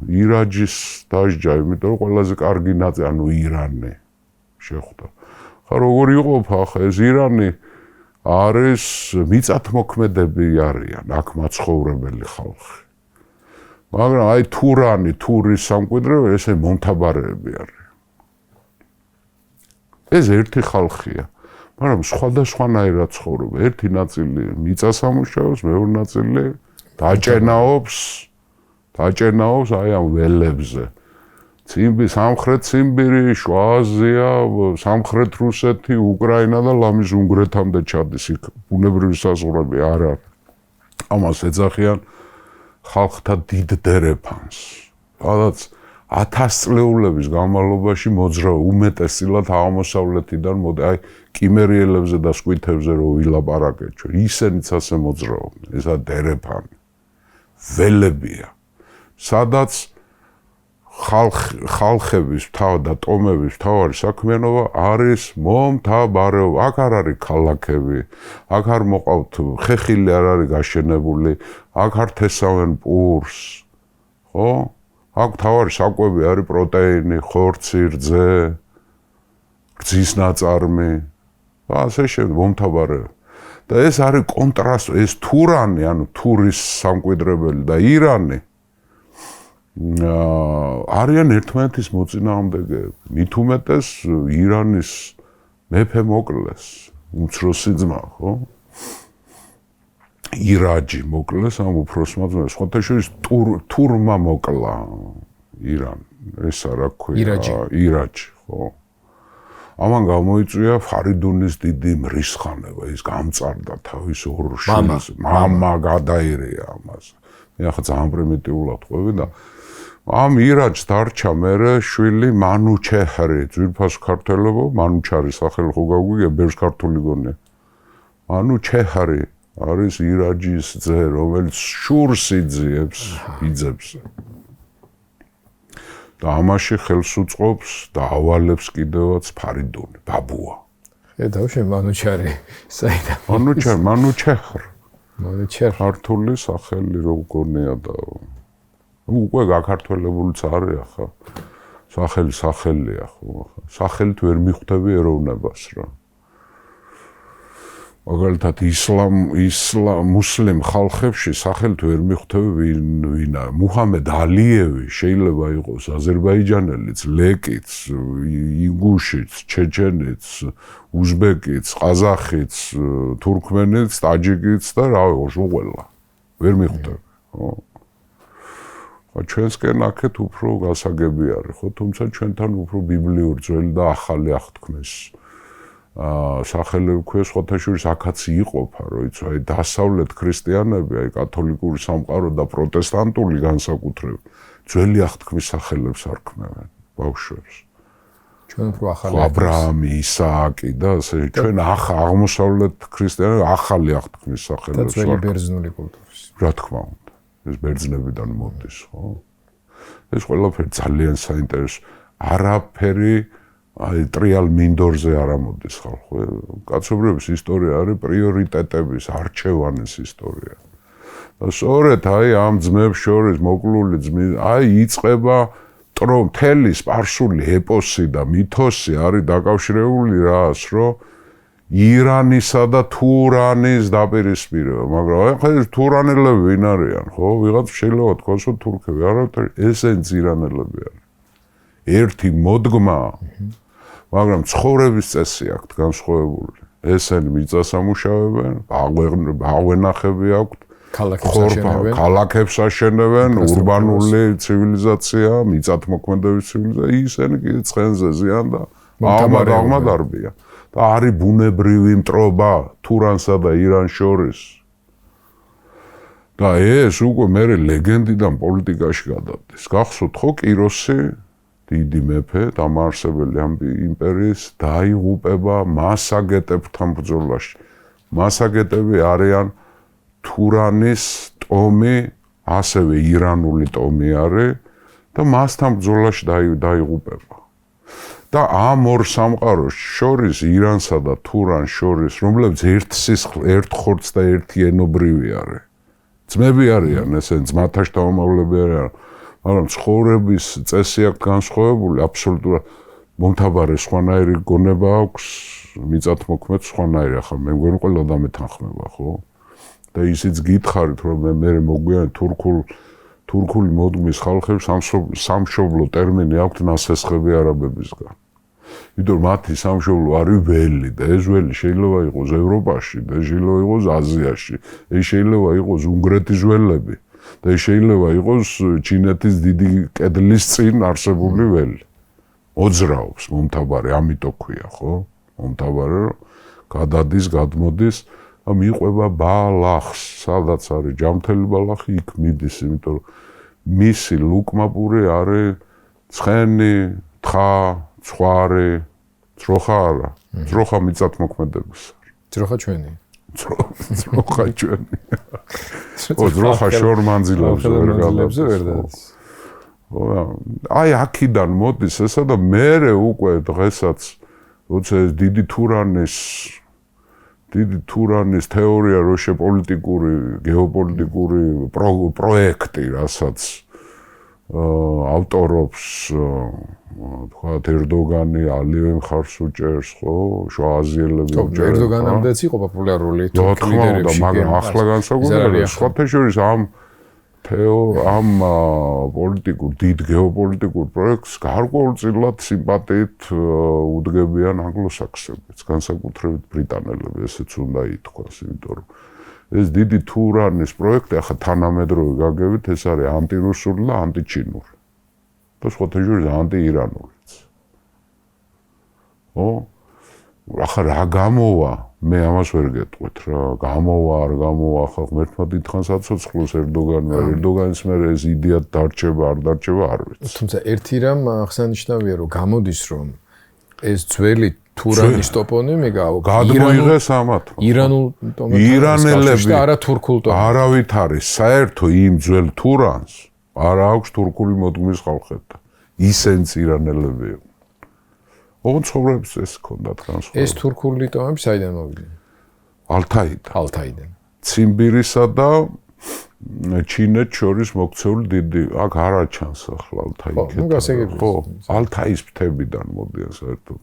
ირაჯის დასჯა, იმიტომ რომ ყველაზე კარგი ნაწილი, ანუ ირანი შეხვდა. ხა როგორ იყოფა ახლა ეს ირანი არის მიწათმოქმედები არიან, აქ მაცხოვრებელი ხალხი. მაგრამ აი თურის სამკვიდრეები ესე მომთაბარეები არიან. ეს ერთი ხალხია, მაგრამ სხვადასხვანაირად ცხოვრობენ. ერთი ნაწილი მიწას ამუშავებს, მეორე ნაწილი დაჭენაობს აი ამ ველებზე. სამხრეთ ციმბირი, შუა აზია, სამხრეთ რუსეთი, უკრაინა და ლამის უნგრეთამდე ჩადის იქ ბუნებრივი საზღვრები არ არის. ამას ეძახიან ხალხთა დიდ დერეფანს. სადაც 1000 წლეულების განმავლობაში მოძრაობა უმეტესილად აღმოსავლეთიდან აი კიმერიელებზე და სკვითებზე რო ვილაპარაკეთ ჩვენ, ისენიც ასე მოძრაობენ. ესა დერეფანი. ველებია. სადაც ხალხების და ტომების მთავარი საქმიანობა არის მომთაბარეობა. აქ არ არის ქალაქები, აქ არ მოყავთ ხეხილი არ არის გაშენებული, აქ არ თესავენ პურს, ხო? აქ მთავარი საკვები არის პროტეინი, ხორცი, რძე, რძის ნაწარმი და ასე შემდეგ მომთაბარეობა. და ეს არის კონტრასტი, ეს თურანი, ანუ თურის სამკვიდრებელი და ირანი არიან ერთმანეთის მოწინააღმდეგეები. მით უმეტეს ირანის მეფე მოკლეს, უმცროსი ძმა, ხო? ირაჯი მოკლეს ამ უფროსმა ძმას. ხოთაშორის თურმა მოკლა ირანი. ეს არა ქვია, ირაჯი, ხო? ამან გამოიწვია ფარიდუნის დიდი მრისხანება, ის გამწარდა თავის ორ შვილს, მამა გადაირია ამაზე. მე ახლა ძალიან პრიმიტიულად ყვევი და ამ ირაჯს დარჩა მერე შვილი მანუჩეჰრი, ძვირფას ქართველებო, მანუჩარი სახელი ხო გაგვიგია, ბევრს ქართული გონია. მანუჩეჰრი არის ირაჯის ძე, რომელიც შურს იძიებს, იძებს. და ამაში ხელს უწყობს და ავალებს კიდევაც ფარიდუნი, ბაბუა. ხედავ შენ მანუჩარი, საიდან? მანუჩეჰრი. მანუჩეჰრი. ქართული სახელი რო გონია და უკვე გაქართველებულიც არის ახლა. სახელია ხო, სახელით ვერ მიხვდები ეროვნებას რა. მაგალითად მუსლიმ ხალხებში სახელით ვერ მიხვდები ვინ არის. მუჰამედ ალიევი შეიძლება იყოს აზერბაიჯანელიც, ლეკიც, ინგუშიც, ჩეჩენიც, უზბეკიც, ყაზახიც, თურქმენიც, ტაჯიკიც და რა ვიცი, ყველა. ვერ მიხვდები, ხო? ჩვენსკენ აქეთ უფრო გასაგები არის, ხო? თუმცა ჩვენთან უფრო ბიბლიური ძველი და ახალი აღთქმის სახელები ქვია, სხვათაშორის აქაც იყოფა, რომ იცი, აი დასავლეთ ქრისტიანები, აი კათოლიკური სამყარო და პროტესტანტული განსაკუთრებით ძველი აღთქმის სახელებს არქმევენ ბავშვებს. ჩვენ უფრო ახალი აბრაამი, ისააკი და ასე ჩვენ აღმოსავლეთ ქრისტიანები ახალი აღთქმის სახელებს და ძველი ბერძნული კულტურის. რა თქმა უნდა. ეს ბერძნებიდან მოდის, ხო? ეს ყველაფერი ძალიან საინტერესო. არაფერი აი ტრიალ მინდორზე არ ამოდის ხალხო. კაცობრიობის ისტორია არის პრიორიტეტების არჩევანის ისტორია. და სწორედ აი ამ ძმებს შორის მოკლული აი იწყება მთელი სპარსული ეპოსი და მითოსი არის დაკავშირებული რას, რომ ირანისა და თურანის დაპირისპირება, მაგრამ ახლა ეს თურანელები ვინ არიან, ხო? ვიღაც შეიძლება თქვას, რომ თურქები, არა, ესენც ირანელები არიან. ერთი მოდგმა, მაგრამ ცხოვრების წესი აქვთ განსხვავებული. ესენი მიწას ამუშავებენ, აღვენახები აქვთ, ქალაქებს აშენებენ, ურბანული ცივილიზაცია, მიწათმოქმედების ცივილიზაცია, ისინი კიდე ცხენზე ზიან და აღმადარბიან. და არის ბუნებრივი მტრობა თურანსა და ირანს შორის. და ეს უკვე მერე ლეგენდიდან პოლიტიკაში გადადის. გახსოვთ ხო კიროსი, დიდი მეფე, დამაარსებელი ამ იმპერიის დაიღუპება მასაგეტებთან ბრძოლაში. მასაგეტები არიან თურანის ტომი, ასევე ირანული ტომი არის და მასთან ბრძოლაში დაიღუპება. და ამ ორ სამყაროს შორის, ირანსა და თურანს შორის, რომლებიც ერთ ხორცს და ერთი ენობრივი არის. ძმები არიან, ესენ ძმათა შთამომავლები არიან, მაგრამ ცხოვრების წესი აქვს განსხვავებული, აბსოლუტურად მომთაბარე სხვანაირი გონება აქვს, მიწათმოქმედ სხვანაირი. ახლა მე მგონი ყველა დამეთანხმება, ხო? და ისიც გითხარით, რომ მე მოგვიანებით თურქული მოდგმის ხალხებს სამშობლო ტერმინი აქვთ ნასესხები არაბებისგან. იმიტომ რომ მათი სამშობლო არის ველი და ეს ველი შეიძლება იყოს ევროპაში და შეიძლება იყოს აზიაში, ეს შეიძლება იყოს უნგრეთის ველები და ეს შეიძლება იყოს ჩინეთის დიდი კედლის წინ არსებული ველი. მოძრაობს მომთაბარე, ამიტომ ქვია, ხო? მომთაბარე რომ გადადის, გადმოდის და მიყვება ბალახს, სადაც არის ჯამთელი ბალახი, იქ მიდის, იმიტომ რომ მისი ლუკმაპური არის ცხენი, თხა, ცხვარი, ძროხა არა. ძროხა მიწათმოქმედების არის. ძროხა ჩვენი. ძროხა ჩვენი. ძროხა შორმანძილებზე ვერ გადადის. აი აქედან მოდის ესა და მერე უკვე დღესაც როცა ეს დიდი თურანის თეორია როშე პოლიტიკური, გეოპოლიტიკური პროექტი, რასაც ავტორობს თქვათ ერდოგანი, ალიევი მხარს უჭერს, ხო? შუა აზიელები უჭერს. ერდოგანამდეც იყო პოპულარული თურქი ლიდერებში. მაგრამ ახლა განსაკუთრებით სხვათა შორის ამ პოლიტიკურ, დიდ გეოპოლიტიკურ პროექტს გარკვეულწილად სიმპათიით უდგებიან ანგლოსაქსებიც, განსაკუთრებით ბრიტანელები, ესეც უნდა ითქვას, იმიტომ რომ ეს დიდი თურანის პროექტი ახლა თანამედროვე გაგებით ეს არის ანტირუსული და ანტიჩინური. და სხვათა შორის ანტიირანულიც. ხო? ახლა რა გამოვა? მე ამას ვერ გეტყვით რა. გამოვა, არ გამოვა, ახლა ღმერთმა დიდხანს აცოცხლოს ერდოგანმა, ერდოგანის მერე ეს იდეა დარჩება, არ დარჩება, არ ვიცი. თუმცა ერთი რამ აღსანიშნავია, რომ გამოდის, რომ ეს ძველი თურანის ტოპონიმი გადმოიღეს ამათ. ირანულ ტოპონიმს. ირანელები და არა თურქულ ტოპონიმს. არავით არის საერთო იმ ძველ თურანს არა აქვს თურქული მოდგმის ხალხებთან. ისენც ირანელები იყო. ოღონდ ცხოვრების ეს ჰქონდათ განსხვავებული. ეს თურქული ტომები საიდან მოვიდნენ? ალთაიდან. ციმბირისა და ჩინეთს შორის მოქცეული დიდი, აქ არ აჩანს ახლა ალთაი. ხო, ალთაის მთებიდან მოდიან საერთოდ.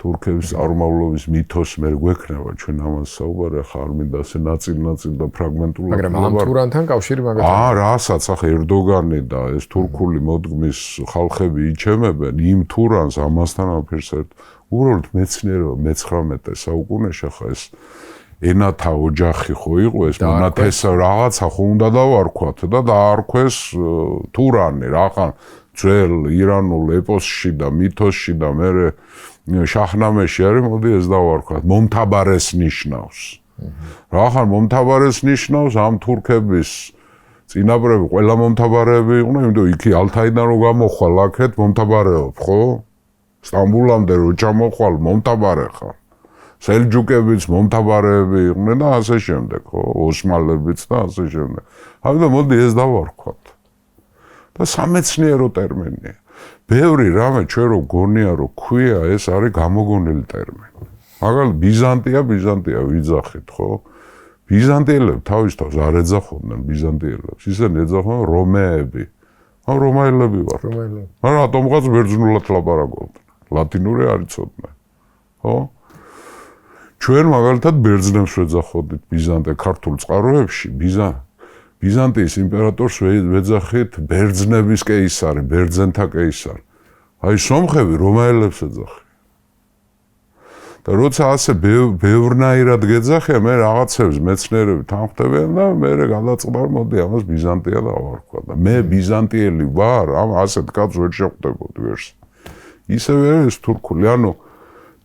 თურქების წარმომავლობის მითოს მე გვექნება ჩვენ ამას საუბარი, ახლა არ მინდა ასე ნაწილ და ფრაგმენტულად. მაგრამ ამ თურანთან კავშირი მაგათაა. რასაც ახლა ერდოგანი და ეს თურქული მოდგმის ხალხები იჩემებენ იმ თურანს ამასთან აფერს უბრალოდ მეცნიერება მე-19 საუკუნეში ახლა ეს ენათა ოჯახი ხო იყო ეს მონათესა რაღაცა ხო უნდა დავარქვათ და დაარქვეს თურანი რაღაც ძველ ირანულ ეპოსში და მითოსში და მე შაჰნამეში არის, მოდი ეს დავარქვათ, მომთაბარეს ნიშნავს. რახან მომთაბარეს ნიშნავს ამ თურქების წინაპრები, ყველა მომთაბარეები იყვნენ, იმიტომ იქი ალთაიდან რო გამოხვალ აქეთ მომთაბარეობ, ხო? სტამბულამდე რო ჩამოხვალ მომთაბარე ხარ. სელჯუკებიც მომთაბარეები იყვნენ და ასე შემდეგ, ხო? ოსმალებიც და ასე შემდეგ. ამიტომ მოდი ეს დავარქვათ. და სამეცნიერო ტერმინია. ბევრი რამე ჩვენ რო გონია რომ ქვია ეს არის გამოგონილი ტერმინი. მაგალითად ბიზანტია ვიძახით, ხო? ბიზანტიელები თავის თავს არ ეძახოდნენ ბიზანტიელებს, ისინი ეძახოდნენ რომეები. ან რომაელები ვარ. მაგრამ რატომღაც ბერძნულად ლაპარაკობდნენ. ლათინური არ იცოდნენ. ხო? ჩვენ მაგალითად ბერძნებს ვეძახოდით ბიზანტია ქართულ წყაროებში, ბიზანტიის იმპერატორს ვეძახით ბერძნების კეისარი, ბერძენთა კეისარი. აი სომხები რომაელებს ეძახიან. და როცა ასე ბევრნაირად გეძახია, მე რაღაცებს მეცნიერები თანხმდებიან და მე გადაწყდა რომ მოდი ამას ბიზანტია დავარქვა და მე ბიზანტიელი ვარ, ამ ასეთ კაცს ვერ შეხვდებოდი ვერს. ისევე ეს თურქული, ანუ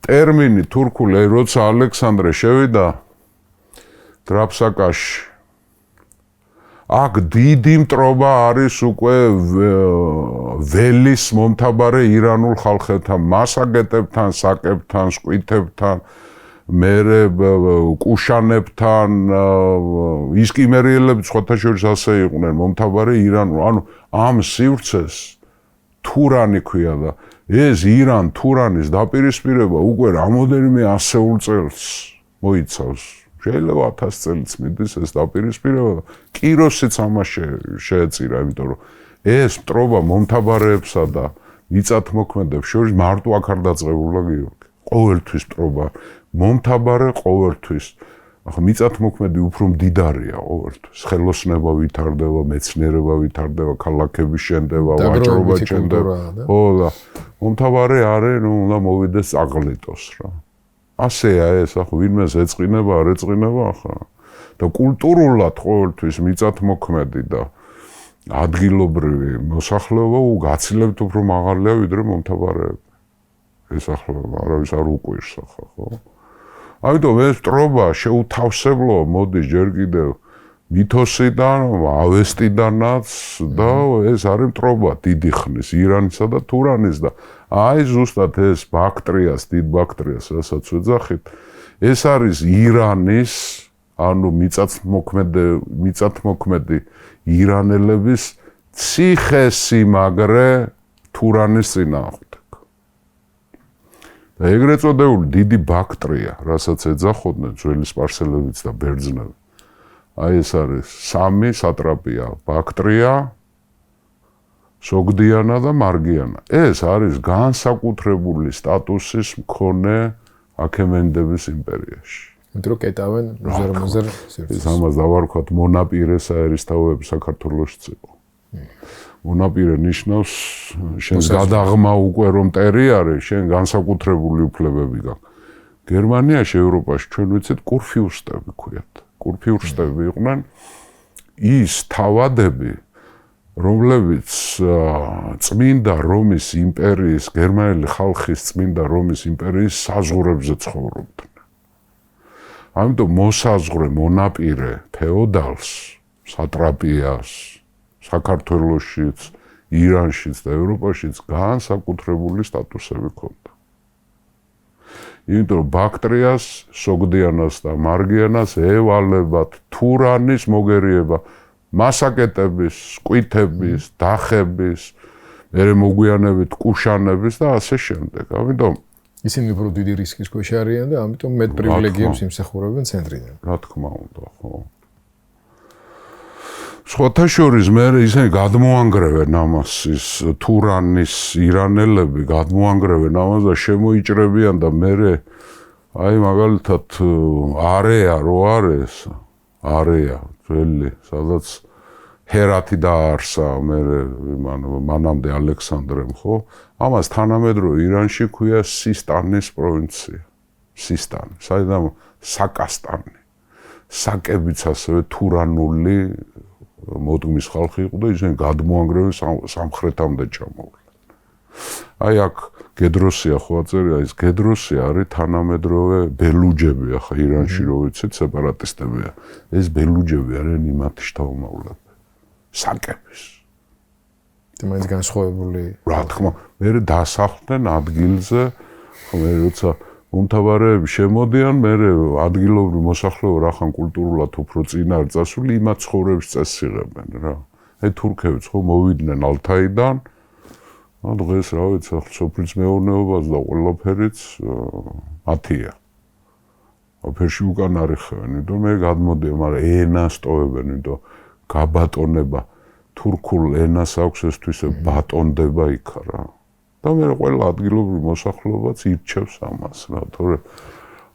ტერმინი თურქული, როცა ალექსანდრე შევიდა დრაფსაკაში აქ დიდი მტრობა არის უკვე ველის მომთაბარე ირანულ ხალხებთან, მასაგეტებთან, საკებთან, სკვითებთან, მერე კუშანებთან, ისკიმერიელები სხვათა შორის ასე იყვნენ მომთაბარე ირანულ, ანუ ამ სივრცეს თურანი ქვია და ეს ირან თურანის დაპირისპირება უკვე რამოდენიმე ასეულ წელს მოიცავს. შეიძლება 1000 წელიც მიდის ეს დაპირისპირება და კიროსიც ამას შეეწირა, იმიტომ რომ ეს მტრობა მომთაბარეებსა და მიწათმოქმედებს შორის მარტო აქ არ დაწყებულა გიორგი. ყოველთვის მტრობა, მომთაბარე ყოველთვის. ახლა მიწათმოქმედი უფრო მდიდარია ყოველთვის. ხელოსნება ვითარდება, მეცნიერება ვითარდება, ქალაქები შენდება, ვაჭრობა შენდება. ხო და მომთაბარე არის, ნუ უნდა მოვიდეს წაღლიტოს რა. ასეა ეს, ახლა ვინმეს ეწყინება, არ ეწყინება ახლა. და კულტურულად ყოველთვის მიწათმოქმედი და ადგილობრივი მოსახლეობა გაცილებთ უფრო მაღალია ვიდრე მომთაბარეები. ეს ახლა არავის არ უკვირს ახლა, ხო? ამიტომ ეს მტრობა შეუთავსებლოა, მოდის ჯერ კიდევ მითოსიდან, ავესტიდანაც და ეს არის მტრობა დიდი ხნის ირანისა და თურანის და აი ზუსტად ეს ბაქტრიას, დიდ ბაქტრიას, რასაც ვეძახით, ეს არის ირანის, ანუ მიწათმოქმედი ირანელების ციხესიმაგრე თურანის წინააღმდეგ. და ეგრეთ წოდებული დიდი ბაქტრია, რასაც ეძახოდნენ ძველი სპარსელებიც და ბერძნები. აი ეს არის სამი სატრაპია, ბაქტრია, სოგდიანა და მარგიანა. ეს არის განსაკუთრებული სტატუსის მქონე აქემენიდების იმპერიაში. იმიტომ რომ კეტავენ უზარმაზარ ეს ამას დავარქვათ მონაპირე საერისთავოები საქართველოშიც იყო. მონაპირე ნიშნავს შენ გადაღმა უკვე რომ მტერი არის, შენ განსაკუთრებული უფლებები გაქვს. გერმანიაში, ევროპაში ჩვენ ვიცით კურფიურსტები ქვიათ. კურფიურსტები იყვნენ ის თავადები, რომლებიც წმინდა რომის იმპერიის, გერმანელი ხალხის წმინდა რომის იმპერიის საზღვრებზე ცხოვრობდნენ. ამიტომ მოსაზღვრე მონაპირე ფეოდალს, სატრაპიას, საქართველოშიც, ირანშიც და ევროპაშიც განსაკუთრებული სტატუსები ჰქონდა. იმიტომ რომ ბაქტრიას, სოგდიანას და მარგიანას ევალებათ თურანის მოგერიება, მასაკეტების, სკვითების, დახების, მერე მოგვიანებით კუშანების და ასე შემდეგ. ამიტომ ისინი უფრო დიდი რისკის ქვეშ არიან და ამიტომ მეტ პრივილეგიებს იმსახურებენ ცენტრიდან. რა თქმა უნდა, ხო. სხვათა შორის მე ისინი გადმოანგრევენ ამას, ის თურანის ირანელები გადმოანგრევენ ამას და შემოიჭრებიან და მე აი მაგალითად არეა რო არის, არეა ძველი, სადაც ჰერათი დაარსა მე მანამდე ალექსანდრემ, ხო? ამას თანამედროვე ირანში ქვია სისტანის პროვინცია. სისტანი, საიდან საკასტანი. საკებიც ასევე თურანული მოდგმის ხალხი იყო და ისინი გადმოანგრევენ სამხრეთამდე ჩამოვლენ. აი აქ გედროსია ხო აწერია, ის გედროსია არის თანამედროვე ბელუჯები, ახლა ირანში რო ვიცით სეპარატისტებია. ეს ბელუჯები არიან იმათი შთამომავლები. საკების. მაინც განსხვავებული. რა თქმა, მე დასახლდნენ ადგილზე, ხო მე როცა მომთაბარეები შემოდიან, მე ადგილობრივი მოსახლეობა რახან კულტურულად უფრო წინ არ წასული, იმათ ცხოვრების წესს იღებენ რა. აი თურქებიც ხო მოვიდნენ ალთაიდან, დღეს რა ვიცი, სოფლის მეურნეობას და ყველაფერიც მათია. აფერში უკან არ იხევენ, იმიტომ მე გადმოდიან, მაგრამ ენას ტოვებენ, იმიტომ გაბატონება თურქულ ენას აქვს ეს თვისე ბატონდება იქ რა. და მე ყველა ადგილობრივი მოსახლეობაც ირჩევს ამას რა, თორე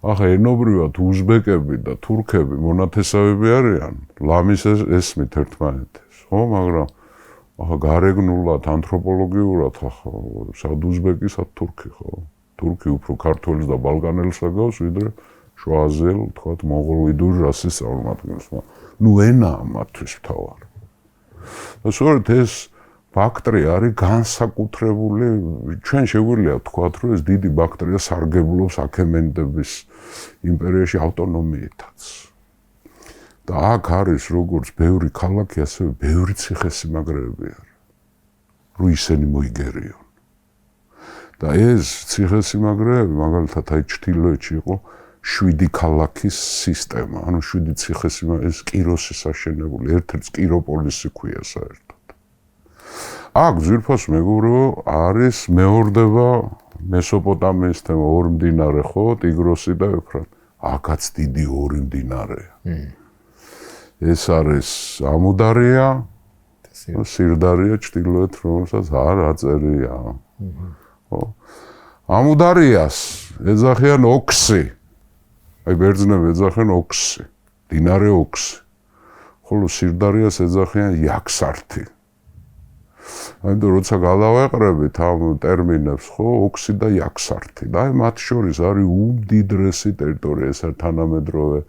ახლა ენობრივად უზბეკები და თურქები მონათესავები არიან, ლამის ესმით ერთმანეთს, ხო, მაგრამ ახლა გარეგნულად, ანთროპოლოგიურად ახლა სად უზბეკი, სად თურქი, ხო? თურქი უფრო ქართველს და ბალკანელს აგავს, ვიდრე შუაზელ, თქვათ, მონღოლიდურ რასის წარმომადგენელს. ნუ ენაა მათთვის მთავარი. და სწორედ ეს ბაქტრი არის განსაკუთრებული, ჩვენ შეგვიძლია ვთქვათ, რომ ეს დიდი ბაქტრია სარგებლობს აქემენიდების იმპერიაში ავტონომიითაც. და აქ არის როგორც ბევრი ქალაქი, ასევე ბევრი ციხესიმაგრეები არის, რომ ისინი მოიგერიონ. და ეს ციხესიმაგრეები, მაგალითად, აი ჩრდილოეთში იყო 7 ქალაქის სისტემა, ანუ 7 ციხესიმაგრე, ეს კიროსის აშენებული, ერთ-ერთი კიროპოლისი ქვია საერთოდ. აქ ძვირფას მეგობრებო არის მეორდება მესოპოტამიის თემა, ორი მდინარე ხო, ტიგროსი და ეფრატი. აქაც დიდი ორი მდინარეა. ეს არის ამუდარია, სირდარია ჩრდილოეთ, რომელსაც არ აწერია. ხო? ამუდარიას ეძახიან ოქსი. აი ბერძნები ეძახიან ოქსი, მდინარე ოქსი. ხოლო სირდარიას ეძახიან იაქსართი. ამიტომ როცა გადავაეყრებით ამ ტერმინებს, ხო, ოქსი და იაქსართი. და აი მათ შორის არის უმდიდრესი ტერიტორია, ეს არის თანამედროვე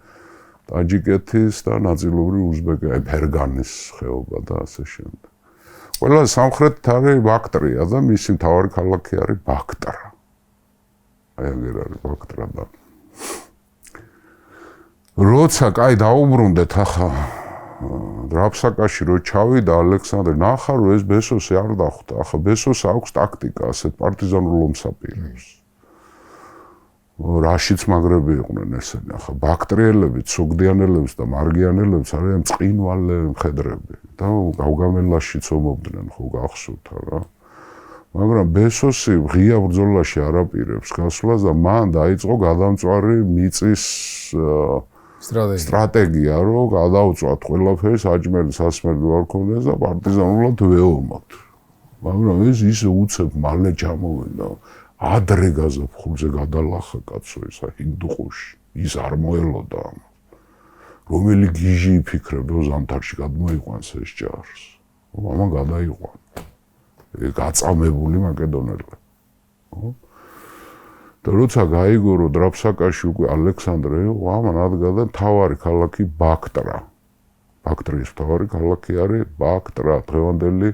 ტაჯიკეთის და ნაწილობრივ უზბეკეთის, ფერგანის ხეობა და ასე შემდეგ. ყველა სამხრეთით არის ბაქტრია და მისი მთავარი ქალაქი არის ბაქტრა. აი აგერ არის ბაქტრა და როცა კაი დაუბრუნდეთ ახლა დრაფსაკაში რო ჩავიდა ალექსანდრე, ნახა რომ ეს ბესოსი არ დახვდა. ახლა ბესოს აქვს ტაქტიკა, ასეთ პარტიზანულ ომს აპირებს. რაშიც მაგრები იყვნენ ესენი. ახლა ბაქტრიელებიც, სოგდიანელებიც და მარგიანელებიც არიან წყინვალე მხედრები და გავგამელაშიც ომობდნენ, ხო გახსოვთ რა. მაგრამ ბესოსი ღია ბრძოლაში არ აპირებს გასვლას და მან დაიწყო გადამწვარი მიწის სტრატეგია, რომ გადაუწვათ ყველაფერს, აჯმელი, სასმელი არ ქონდეს და პარტიზანულად ვეომოთ. მაგრამ ეს ისე უცებ მალე ჩამოვიდა. ადრე გაზაფხულზე გადალახა კაცო ისა ჰინდუხუში. ის არ მოელოდა ამას. რომელი გიჟი იფიქრებდა, რომ ზამთარში გადმოიყვანს ეს ჯარს. ამან გადაიყვანა. გაწამებული მაკედონელები. ხო? და როცა გაიგო დრაფსაკაში უკვე ალექსანდრე იყო, ამან ადგა და მთავარი ქალაქი ბაქტრა. ბაქტრიის მთავარი ქალაქი არის ბაქტრა, დღევანდელი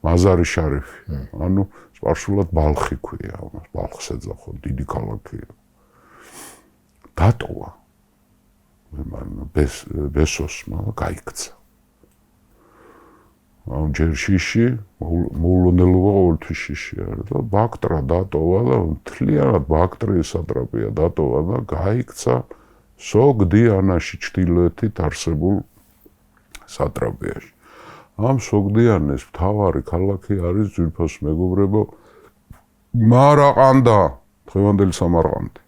მაზარი შარიფი. ანუ სპარსულად ბალხი ქვია, ამას ბალხს ეძახო, დიდი ქალაქია. დატოვა. ბესოსმა გაიქცა. ამ ჯერშიში მოულოდნელობა ყოველთვის შიში არის და ბაქტრა დატოვა და მთლიანად ბაქტრიის სატრაპია დატოვა და გაიქცა სოგდიანაში ჩრდილოეთით არსებულ სატრაპიაში. ამ სოგდიანეს მთავარი ქალაქი არის ძვირფას მეგობრებო მარაყანდა, დღევანდელი სამარყანდი.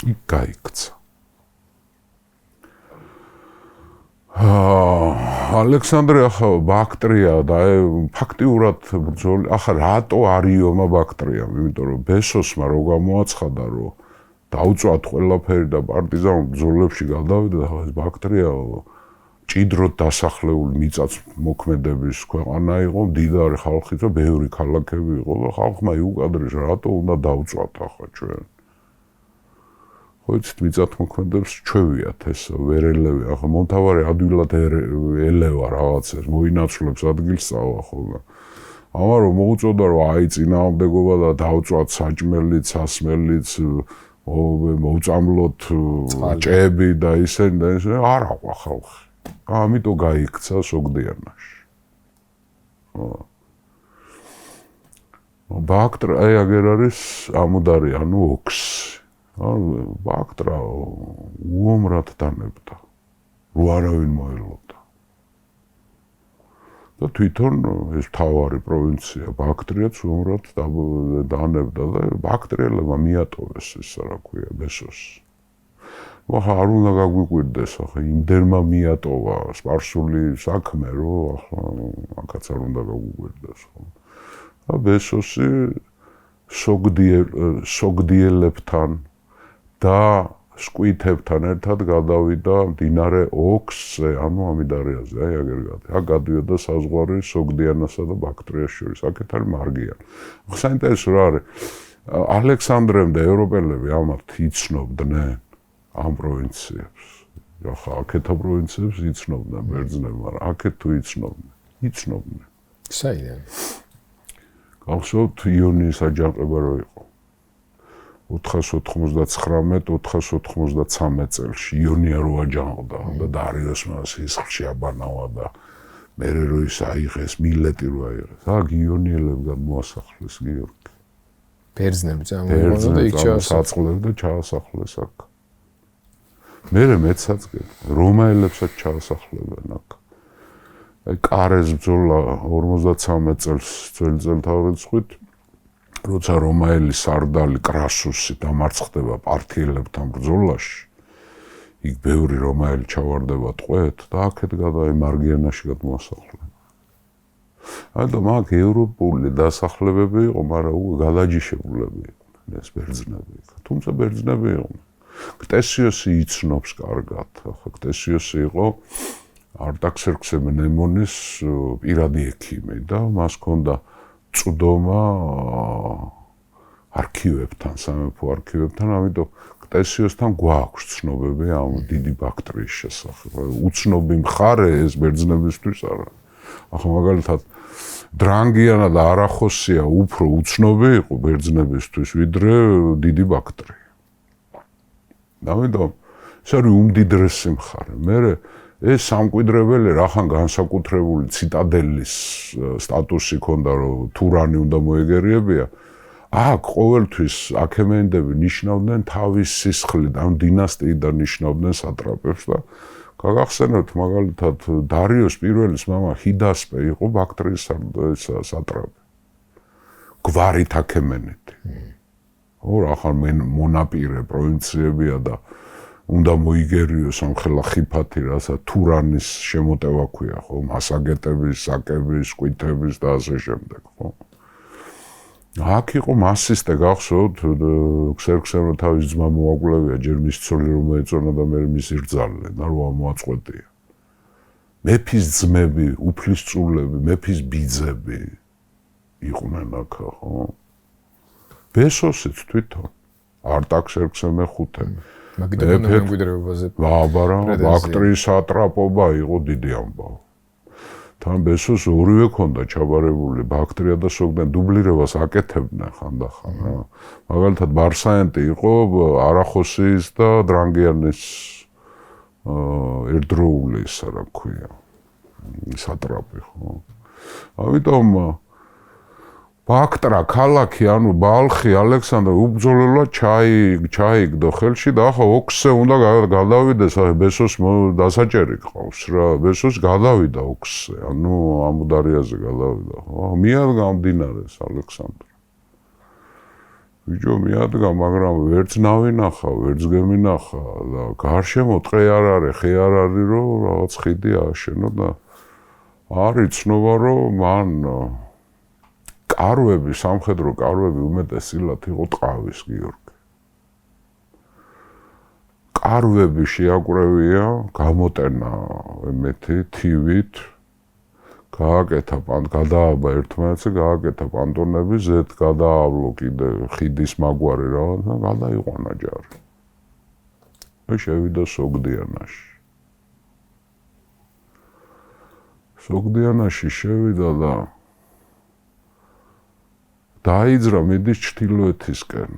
იქ გაიქცა. ალექსანდრე ახლა ბაქტრია და ფაქტიურად ბრძოლა ახლა რატო არიომა ბაქტრიამ, იმიტომ რომ ბესოსმა რო გამოაცხადა რომ დაუწვათ ყველაფერი და პარტიზანულ ბრძოლებში გადავიდა და ეს ბაქტრია ჭიდროდ დასახლებული მიწათმოქმედების ქვეყანა იყო, მდიდარი ხალხით და ბევრი ქალაქები იყო და ხალხმა იუკადრეს რატო უნდა დაუწვათ ახლა ჩვენ. ხოიცით მიწათმოქმედებს ჩვევიათ ეს ვერელევი, ახლა მომთავარე ადვილად ელევა რაღაცას, მოინაცვლებს ადგილს წავა ხოლმე. ამან რომ მოუწოდა რომ აი წინააღმდეგობა და დაუწვათ საჭმელიც, სასმელიც, მოუწამლოთ ჭები და ისინი და ისინი არ აყვა ხალხი. ამიტომ გაიქცა სოგდიანაში. ბაქტრა აი აგერ არის ამუდარი, ანუ ოქსი. ბაქტრა უომრად დანებდა, რო არავინ მოელოდა. და თვითონ ეს მთავარი პროვინცია ბაქტრიაც უომრად დანებდა და ბაქტრიელებმა მიატოვეს ეს რა ქვია ბესოსი. ახლა არ უნდა გაგვიკვირდეს, ახლა იმდენმა მიატოვა სპარსული საქმე, რომ ახლა აქაც არ უნდა გაგვიკვირდეს. და ბესოსი სოგდიელებთან და სკვითებთან ერთად გადავიდა მდინარე ოქსზე, ანუ ამიდარიაზე, აი აგერ გადი. აქ გადიოდა საზღვარი სოგდიანასა და ბაქტრიას შორის. აქეთ არის მარგიანი. საინტერესო რა არის? ალექსანდრემ და ევროპელები ამათ იცნობდნენ ამ პროვინციებს. ახლა აქეთა პროვინციებს იცნობდნენ ბერძნები, მაგრამ აქეთ თუ იცნობდნენ. საიდან? გახსოვთ იონიის აჯანყება რო იყო. 499-493 წელში იონია რო აჯანყდა და დარიოს მას სისხლში აბანავა და მერე რო ის აიღეს, მილეტი რო აიღეს. აქ იონიელები გადმოასახლეს გიორგი. ბერძნები წამოიღო და იქ ჩაასახლეს და ჩაასახლეს აქ. მერე მეცაც რომაელებსაც ჩაასახლებენ აქ. აი კარეს ბრძოლა 53 წელს წელთაღრიცხვით, როცა რომაელი სარდალი კრასუსი დამარცხდება პართიელებთან ბრძოლაში, იქ ბევრი რომაელი ჩავარდება ტყვეთ და აქეთ გადაი მარგიანაში გადმოასახლენ. ანუ მაგ ევროპული დასახლებები იყო, მაგრამ გადაჯიშებულები იყვნენ ეს ბერძნები. თუმცა ბერძნები იყვნენ. კტესიოსი იცნობს კარგად. ახლა კტესიოსი იყო არტაქსერქსე მნემონის პირადი ექიმი და მას ჰქონდა წვდომა არქივებთან, სამეფო არქივებთან, ამიტომ კტესიოსთან გვაქვს ცნობები ამ დიდი ბაქტრიის შესახებ. უცნობი მხარე ეს ბერძნებისთვის არა. ახლა მაგალითად დრანგიანა და არახოსია უფრო უცნობი იყო ბერძნებისთვის, ვიდრე დიდი ბაქტრია. ამიტომ ეს არის უმდიდრესი მხარე. მერე ეს სამკვიდრებელი რახან განსაკუთრებული ციტადელის სტატუსი ჰქონდა, რომ თურანი უნდა მოეგერიებია. აქ ყოველთვის აქემენდები ნიშნავდნენ თავის სისხლით, ამ დინასტიიდან ნიშნავდნენ სატრაპებს და გაგახსენებთ მაგალითად დარიოს პირველის მამა ჰიდასპე იყო ბაქტრიის სატრაპი. გვარით აქემენეთი. ახალ მონაპირე პროვინციებია და უნდა მოიგერიოს ამ ხელა ხიფათი, რასაც თურანის შემოტევა ქვია, ხო? მასაგეტების, საკების, სკვითების და ასე შემდეგ, ხო? აქ იყო მასისტე, გახსოვთ, ქსერქსემო თავის ძმა მოაკვლევია, ჯერ მის ცოლი რომ მოეწონა და მერე მისი რძალი, და როა მოაწყვეტია. მეფის ძმები, უფლისწულები, მეფის ბიძები იყვნენ აქ, ხო? ბესოსიც თვითონ არტაქსერქსე მეხუთე. მაგდებონა მემკვიდრეობაზე. აბარა, ბაქტრიის სატრაპობა იყო დიდი ამბავი. თან ბესოს ორივე ქონდა ჩაბარებული, ბაქტრია და სოგდან დუბლირებას აკეთებდნენ ხანდახან, რა. მაგალითად ბარსაენტი იყო არახოსის და დრანგიანის ერთდროული ისა რა ქვია. სატრაპი, ხო. ამიტომ ბაქტრა, ქალაქი, ანუ ბალხი, ალექსანდრე უბრძოლელად ჩაიგდო ხელში და ახლა ოქსზე უნდა გადავიდეს, ბესოს დასაჭერი ყავს რა, ბესოს გადავიდა ოქსზე, ანუ ამუდარიაზე გადავიდა, ხო? მიადგა მდინარეს ალექსანდრე. ბიჭო მიადგა, მაგრამ ვერც ნავინახა, ვერც გემინახა და გარშემო ტყე არ არის, ხე არ არის, რომ რაღაც ხიდი ააშენო და არის ცნობა, რომ მან კარვები, სამხედრო კარვები უმეტესილად იყო ტყავის, გიორგი. კარვები შეაკვრევია, გამოტენა ემეთი, თივით, გადააბა ერთმანეთზე, გააკეთა პანტონები, ზედ გადაავლო კიდე ხიდის მაგვარი რაღაც და გადაიყვანა ჯარი. და შევიდა სოგდიანაში. სოგდიანაში შევიდა და დაიძრა მიდის ჩრდილოეთისკენ.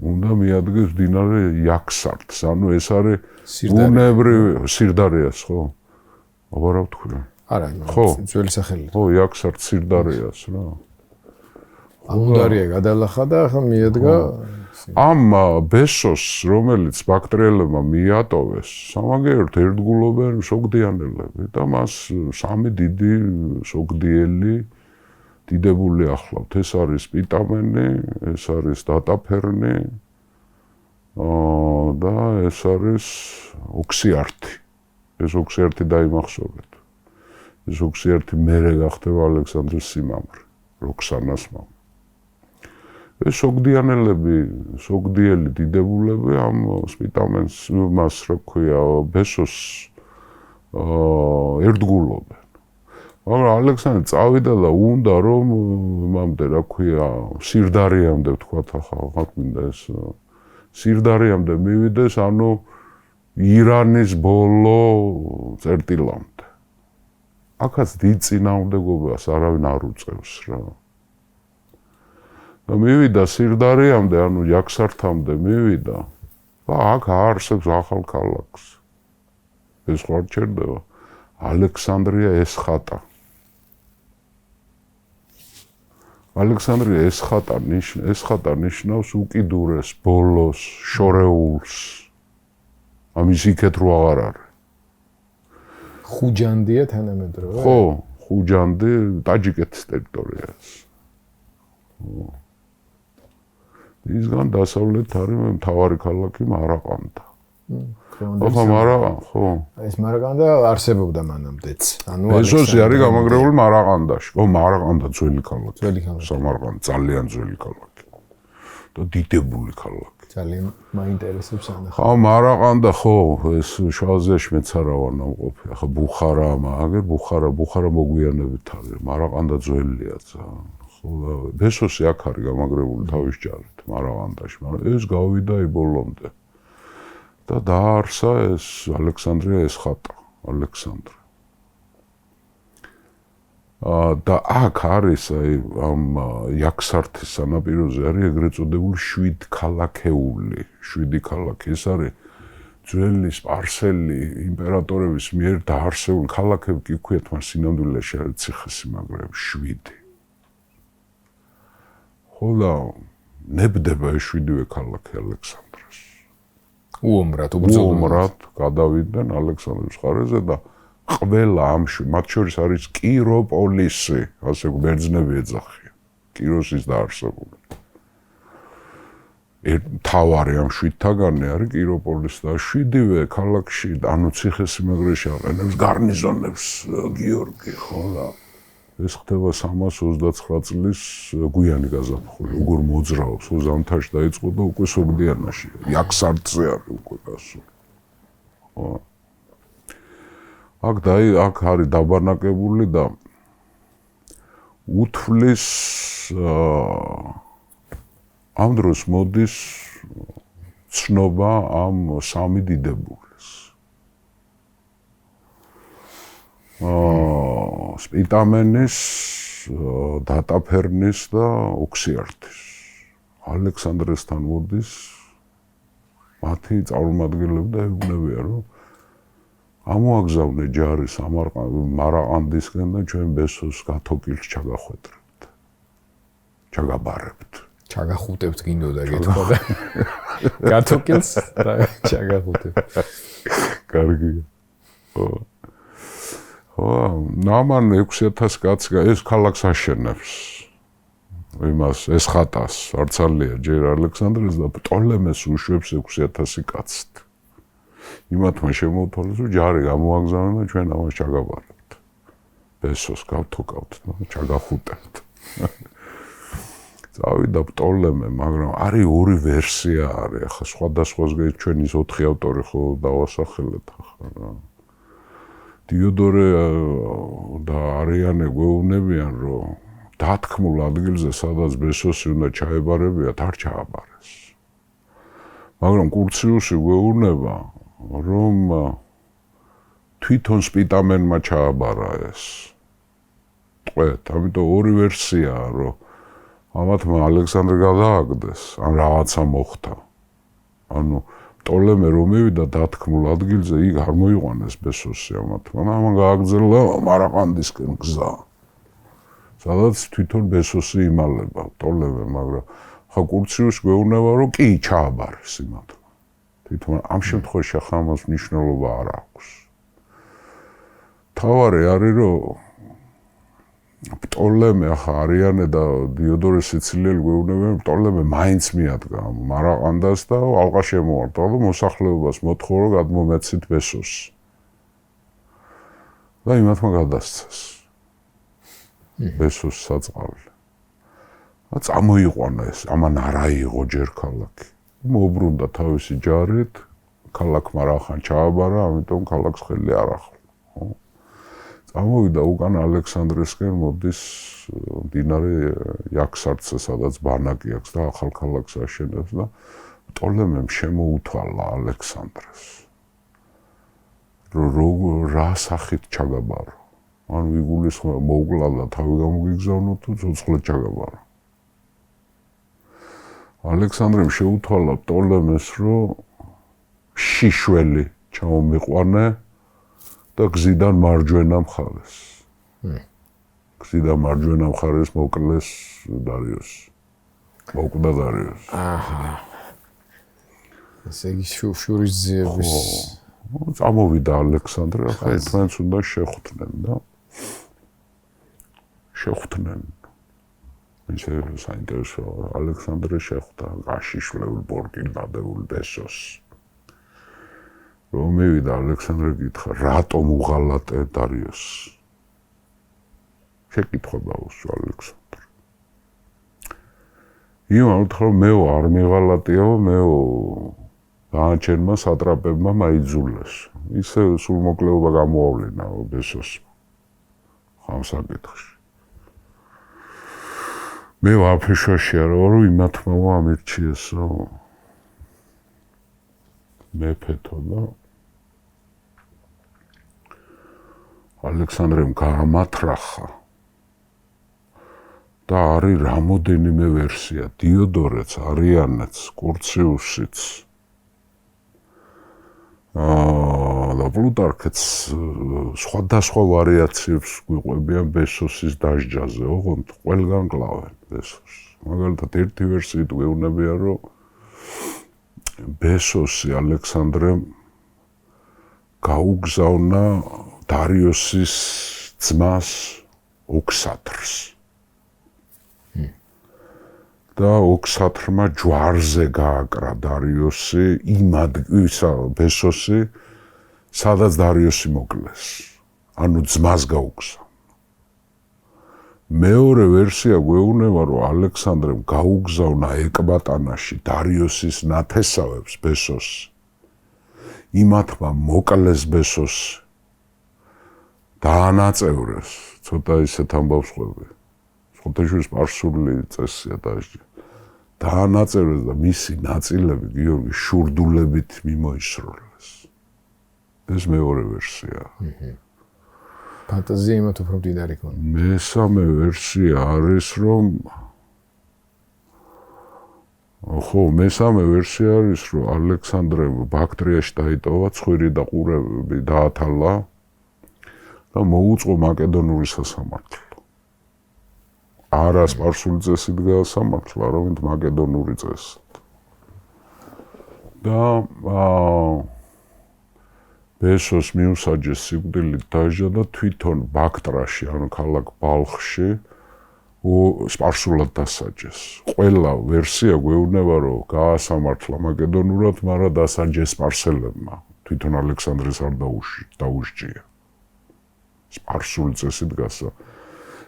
უნდა მიადგეს მდინარე იაქსარტს, ანუ ეს არის ბუნებრივი სირდარიას, ხო? აბარა ვთქვი. არა, ხო, ძველი სახელი. ხო, იაქსარტ სირდარიას რა. ამუდარია გადალახა და ახლა მიადგა ამ ბესოს, რომელიც ბაქტრიელებმა მიატოვეს, სამაგიეროდ ერთგულობენ სოგდიანელები და მას სამი დიდი სოგდიელი დიდებული ახლავთ. ეს არის პიტამენი, ეს არის დატაფერნი და ეს არის ოქსიართი. ეს ოქსიართი დაიმახსოვრეთ. ეს ოქსიართი მერე გახდება ალექსანდრის სიმამრი, როქსანას მამა. ეს სოგდიელი დიდებულები ამ სპიტამენს მას რა ქვია ბესოს ერთგულობენ. მაგრამ ალექსანდრე წავიდა და უნდა რომ მამდე რა ქვია სირდარიამდე თქვათ ახლა მინდა ეს სირდარიამდე მივიდეს, ანუ ირანის ბოლო წერტილამდე. აქაც დიდ წინააღმდეგობას არავინ არ უწევს რა. და მივიდა სირდარიამდე, ანუ იაქსართამდე მივიდა და აქ არსებს ახალ ქალაქს. ეს ხარ ჩერდება ალექსანდრია ესხატა. ალექსანდრია ესხატა ნიშნავს უკიდურეს ბოლოს შორეულს. ამის იქეთ რო აღარ არის. ხუჯანდია თანამედროვე? ხო, ხუჯანდი ტაჯიკეთის ტერიტორიას. ისგან დასავლეთ არის მთავარი ქალაქი მარაყანდა. ახლა მარაყან, ხო. ეს მარაყანდა არსებობდა მანამდეც. ანუ ბესოსი არის გამაგრებული მარაყანდაში. ხო, მარაყანდა ძველი ქალაქი. ძველი ქალაქი. სამარყანდა ძალიან ძველი ქალაქი. და დიდებული ქალაქი. ძალიან მაინტერესებს ანახა. ხო, მარაყანდა, ხო, ეს შუაზიაში მეც არა ვარ ნამყოფი. ახლა ბუხარა, მაგერ ბუხარა მოგვიანებით არის. მარაყანდა ძველია ძალიან. ხო, ბესოსი აქ არის გამაგრებული თავის ჯარით მარაყანდაში, მაგრამ ეს გავიდა იბოლომდე. და დაარსა ეს ალექსანდრია ესხატა, ალექსანდრე. და აქ არის აი ამ იაქსართის სანაპიროზე არის ეგრეთ წოდებული 7 ქალაქეული, 7 ქალაქი. ეს არის ძველი სპარსელი იმპერატორების მიერ დაარსებული ქალაქები კი ქვიათ, მაგრამ სინამდვილეში არის ციხესიმაგრეები 7. ხო და ნებდება ეს 7-ვე ქალაქი ალექსანდრეს. უომრად გადავიდნენ ალექსანდრეს მხარეზე და ყველა ამში, მათ შორის არის კიროპოლისი, ასე ბერძნები ეძახიან, კიროსის დაარსებული. თავარი ამ 7-თაგანი არის კიროპოლისი და 7-ვე ქალაქში, ანუ ციხესიმაგრეში აყენებს გარნიზონებს გიორგი, ხო და ეს ხდება 329 წლის გვიანი გაზაფხული, როგორ მოძრაობს, ზამთარში დაიწყო და უკვე სოგდიანაში, იაქსართზე არის უკვე გასული. ხო. აქ არის დაბანაკებული და უთვლის ამ დროს მოდის ცნობა ამ სამი დიდებულის. სპიტამენის, დატაფერნის და ოქსიართის. ალექსანდრესთან მოდის მათი წარმომადგენლები და ეუბნებიან, რომ ამოაგზავნე ჯარი მარაყანდისკენ და ჩვენ ბესოს გათოკილს ჩაგახვედრებთ. ჩაგაბარებთ. ჩაგახუტებთ გინდოდა გეთქვა და გათოკილს და ჩაგახუტებთ. კარგია. ნამან 6000 კაცი ეს ქალაქს აშენებს. იმას ესხატას არცალია ჯერ ალექსანდრეს და პტოლემეს უშვებს 6000 კაცით. იმათმა შემოუთვალეს, რომ ჯარი გამოაგზავნა და ჩვენ ამას ჩაგაბარებთ. ბესოს გავთოკავთ და ჩაგახუტებთ. წავიდა პტოლემე, მაგრამ არის ორი ვერსია არის. ახლა სხვადასხვაზე ჩვენ ის 4 ავტორი ხო დავასახელეთ ახლა რა. დიოდორე და არიანე გვეუბნებიან, რომ დათქმულ ადგილზე, სადაც ბესოსი უნდა ჩაებარებიათ, არ ჩააბარეს. მაგრამ კურციუსი გვეუბნება, რომ თვითონ სპიტამენმა ჩააბარა ეს. ტყვეთ, ამიტომ ორი ვერსიაა, რომ ამათმა ალექსანდრე გადააგდეს, ან რაღაცა მოხდა. ანუ პტოლემე რომ მივიდა დათქმულ ადგილზე, იქ არ მოიყვანეს ბესოსი ამათმა, ამან გააგრძელა მარაყანდისკენ გზა. სადაც თვითონ ბესოსი იმალება, პტოლემე, მაგრამ ხა კურციუსი გვეუბნება, რომ კი ჩააბარეს იმათმა. თვითონ ამ შემთხვევაში ახლა ამას მნიშვნელობა არ აქვს. თავარი არის, რომ პტოლემე ახლა არიანე და დიოდორე სიცილიელი გვეუბნებიან, პტოლემე მაინც მიადგა მარაყანდას და ალყა შემოარტყა და მოსახლეობას მოთხოვა, რომ გადმომეცით ბესოს. და იმათმა გადასცეს. ბესოს საწყალი. წამოიყვანა ეს, ამან არ აიღო ჯერ ქალაქი. მოუბრუნდა თავისი ჯარით, ქალაქმა რახან ჩააბარა, ამიტომ ქალაქს ხელი არ ახლა. ხო? წამოვიდა უკან ალექსანდრესკენ მოდის მდინარე იაქსარცე, სადაც ბანაკი აქვს და ახალ ქალაქს აშენებს და პტოლემემ შემოუთვალა ალექსანდრეს. რა სახით ჩაგაბარო? ან ვიგულისხმება მოუკლა და თავი გამოგიგზავნო თუ ცოცხლად ჩაგაბარო. ალექსანდრემ შეუთვალა პტოლემეს, რომ შიშველი ჩაომიყვანე და გზიდან მარჯვენა მხარეს. გზიდან მარჯვენა მხარეს მოკლეს დარიოსი. მოკვდა დარიოსი. აჰა. ესე იგი შურის ძიების წამოვიდა ალექსანდრე, ახლა ერთმანეთს უნდა შეხვდნენ და შეხვდნენ. ისე საინტერესო ალექსანდრე შეხვდა გაშიშვლეულ ბორკილდადებულ ბესოს. რომ მივიდა ალექსანდრე გითხრა, რატომ უღალატე დარიოსს? შეკითხვა დაუსვა ალექსანდრე. იმან უთხრა, მეო არ მიღალატიაო, მეო განაჩენმა სატრაპებმა მაიძულეს. ისე სულმოკლეობა გამოავლინა ბესოსმა. ხამ საკითხში. მე ვაფეშაშია რომ იმათმა ამირჩიესო მეფეთო და ალექსანდრემ გაამათრახა და არის რამოდენიმე ვერსია, დიოდორეც, არიანეც, კურციუსიც და პლუტარქეც სხვადასხვა ვარიაციებს გვიყვებიან ბესოსის დასჯაზე, ოღონდ ყველგან კლავენ ბესოს. მაგალითად ერთი ვერსიით გვეუბნებიან, რომ ბესოსი ალექსანდრემ გაუგზავნა დარიოსის ძმას ოქსათრს. და ოქსათრმა ჯვარზე გააკრა დარიოსი ბესოსი, სადაც დარიოსი მოკლეს. ანუ ძმას გაუგზავნა. მეორე ვერსია გვეუბნება, რომ ალექსანდრემ გაუგზავნა ეკბატანაში დარიოსის ნათესავებს ბესოსი. იმათმა მოკლეს ბესოსი. დაანაწევრეს, ცოტა ისეთ ამბავს ყვები. ხოთეშვილის სპარსული წესია დაჟე. დაანაწევრეს და მისი ნაწილები გიორგი შურდულებით მიმოისროლეს. ეს მეორე ვერსია. ფანტაზია იმათ უფრო მდიდარი ქონდა. მესამე ვერსია არის, რომ მესამე ვერსია არის, რომ ალექსანდრემ ბაქტრიაში დაიტოვა, ცხვირი და ყურები დაათალა და მოუწყო მაკედონური სასამართლო. არა სპარსული წესით გაასამართლა, არამედ მაკედონური წესით. და ბესოს მიუსაჯეს სიკვდილით დაჟა და თვითონ ბაქტრაში, ანუ ქალაქ ბალხში, სპარსულად დასაჯეს. ყველა ვერსია გვეუბნება, რომ გაასამართლა მაკედონურად, მაგრამ დასაჯეს სპარსელებმა. თვითონ ალექსანდრეს არ დაუსჯია. სპარსული წესით გასა.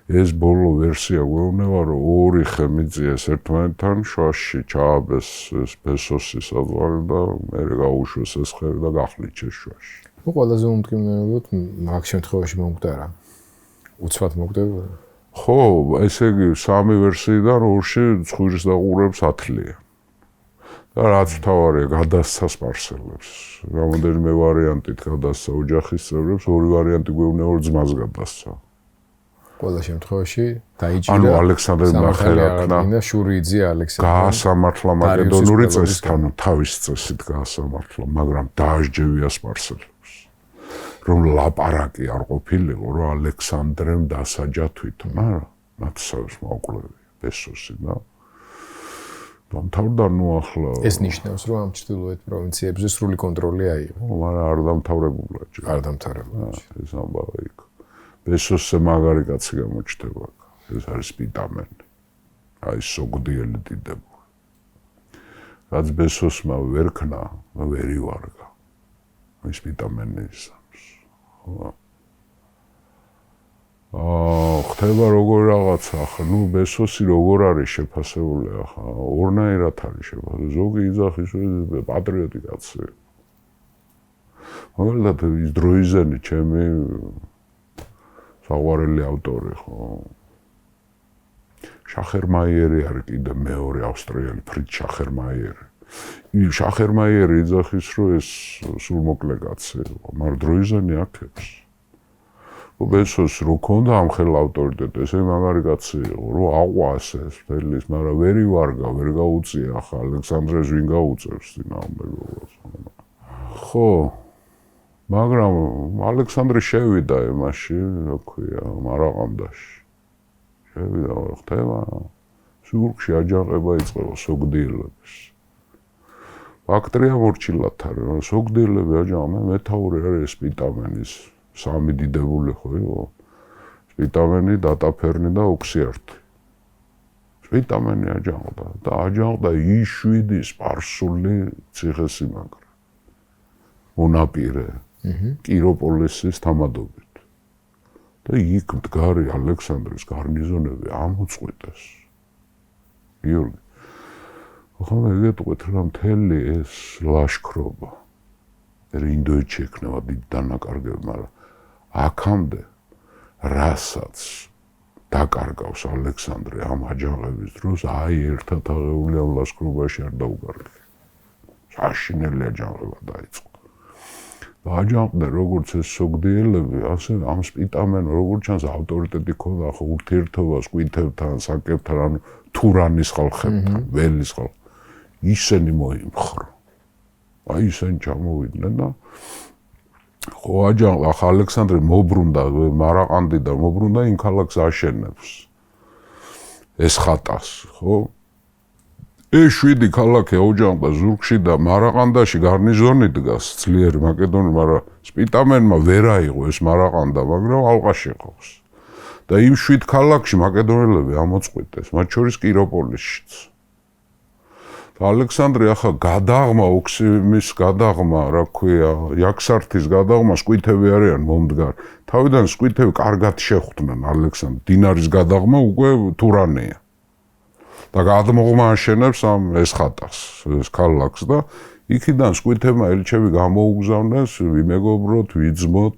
ეს ბოლო ვერსია გვეუბნება, რომ ორი ხე მიწიეს ერთმანეთთან, შუაში ჩააბეს ეს ბესოსი საზღვარი და მერე გაუშვეს ეს ხევი და გახლიჩეს შუაში. ყველაზე უმტკივნეულოდ მაგ შემთხვევაში მომკვდარა. უცბად მომკვდება? ხო, ესე იგი სამი ვერსიიდან ორში ცხვირის და ყურებს ათლიან. და რაც მთავარია, გადასცა სპარსელებს. რამოდენიმე ვარიანტით გადასცა ოჯახის წევრებს, ორი ვარიანტი გვეუბნება, რომ ძმას გადასცა. ყველა შემთხვევაში დაიჭირა. ანუ ალექსანდრემ ნახერაკნა შური იძია ალექსანდრემ. გაასამართლა მაკედონური წესთან, თავის წესით გაასამართლა, მაგრამ დაასჯევია სპარსელებს. რომ ლაპარაკი არ ყოფილიყო, რომ ალექსანდრემ დასაჯა თვითონ, არა, ნათესავებს მოუკლევია ბესოსი და დამთავრდა ნუ ახლა. ეს ნიშნავს, რომ ამ ჩრდილოეთ პროვინციებზე სრული კონტროლი აიღო. მაგრამ არ დამთავრებულა. არ დამთავრებულა. ეს ამბავი იქ. ბესოსზე მაგარი კაცი გამოჩნდება. ეს არის პიტამენი. აი სოგდიელი დიდებული. რაც ბესოსმა ვერ ქნა, ვერ ივარგა. ის პიტამენი ის. ხდება როგორ რაღაცა, ახლა ნუ ბესოსი როგორ არის შეფასებული, ახლა ორნაირად არის შეფასებული. ზოგი იძახის პატრიოტი კაცი. მაგალითად ის დროიზენი ჩემი საყვარელი ავტორი ხო. შახერმაიერი არის კიდე მეორე ავსტრიელი ფრიდ შახერმაიერი. შახერმაიერი იძახის რომ ეს სულ მოკლე კაცი, მაგრამ დროიზენი აქებს. ბესოს რო ქონდა ამ ხელ ავტორიტეტი, ესე მაგარი კაცი იყო, რომ აყვას ეს ფელის, მაგრამ ვერ ივარგა, ვერ გაუწია, ახლა ალექსანდრეს ვინ გაუწევს წინააღმდეგობას. ხო, მაგრამ ალექსანდრე შევიდა იმაში, რა ქვია, მარაყანდაში. შევიდა, ხდება, ზურგში აჯანყება იწყება სოგდიელებს. ბაქტრია მორჩილად არის, სოგდიელები აჯანყებენ, მეთაური არის სპიტამენის. სამი დიდებული ხო იყო. სპიტამენი, დატაფერნი და ოქსიარტი. სპიტამენი აჯანყდა და აჯანყდა I7 სპარსული ციხესიმაგრე. მონაპირე. კიროპოლისის თამადობით. და იქ მდგარი ალექსანდრის გარნიზონები ამოწყვიტეს. გიორგი. ხო მეგეთყვით რომ მთელი ეს ლაშქრობა ინდოეთში ექნება დიდი დანაკარგები, მაგრამ აქამდე რასაც დაკარგავს ალექსანდრე ამ აჯანყების დროს, აი ერთად აღეული ამ ლაშქრობაში არ დაუკარგა. საშინელი აჯანყება დაიწყო. და აჯანყდნენ როგორც ეს სოგდიელები, ასე ამ სპიტამენ როგორც ჩანს ავტორიტეტი ქონდა ხო ურთიერთობას ყვითებთან, საკებთან, ანუ თურანის ხალხებთან, ველის ხალხ. ისინი მოიმხრო. აი ისინი ჩამოვიდნენ და ხო აჯანყდა ახლა ალექსანდრე მობრუნდა მარაყანდიდან მობრუნდა იმ ქალაქს აშენებს ეს ხატას ხო ეს 7 ქალაქი აუჯანყდა ზურგში და მარაყანდაში გარნიზონი დგას ძლიერი მაკედონური მაგრამ სპიტამენმა ვერ აიღო ეს მარაყანდა მაგრამ ალყაში ყავს და იმ 7 ქალაქში მაკედონელები ამოწყვიტეს მათ შორის კიროპოლისშიც ალექსანდრე ახლა გადაღმა ოქსიმის გადაღმა, რა ქვია, იაქსართის გადაღმა სკვითები არიან მომდგარ. თავიდან სკვითები კარგად შეხვდნენ ალექსანდრე. დინარის გადაღმა უკვე თურანია. და გადმოღმა აშენებს ამ ეს ხატას, ეს ქალაქს და იქიდან სკვითებმა ელჩები გამოუგზავნეს, ვიმეგობროთ, ვიძმოთ.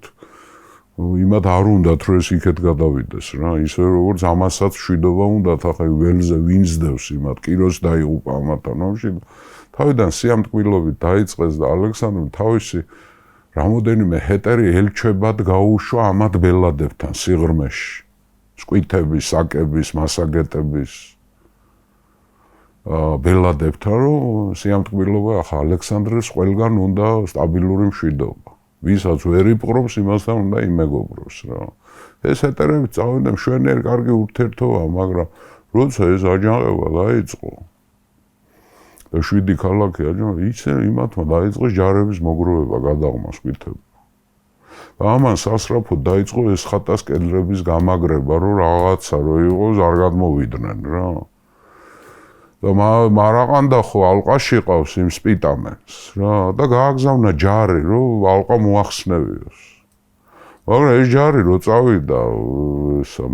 იმათ არ უნდათ რომ ეს იქეთ გადავიდეს რა ისე როგორც ამასაც შვიდობა უნდათ ახლა ველზე ვინსდევს იმათ კიროს დაიღუპა ამათთან ომში თავიდან სიამტკბილობით დაიწყეს და ალექსანდრემ თავისი რამოდენიმე ჰეტერი ელჩებად გაუშვა ამათ ბელადებთან სიღრმეში სკვითების, საკების, მასაგეტების ბელადებთან რომ სიამტკბილობა ახლა ალექსანდრეს ყველგან უნდა სტაბილური მშვიდობა ვისაც ვერ იპყრობს, იმასთან უნდა იმეგობროს რა. ეს ჰეტერები წავიდნენ მშვენიერი კარგი ურთიერთობა, მაგრამ როცა ეს აჯანყება დაიწყო და 7 ქალაქი აჯანყდა, ისე იმათმა დაიწყეს ჯარების მოგროვება გადაღმა სკვითებმა. და ამან სასწრაფოდ დაიწყო ეს ხატას კედლების გამაგრება, რომ რაღაცა რო იყოს არ გადმოვიდნენ რა. და მარაყანდა ხო ალყაში ყავს იმ სპიტამენს რა და გააგზავნა ჯარი რომ ალყა მოახსნევიოს. მაგრამ ეს ჯარი რო წავიდა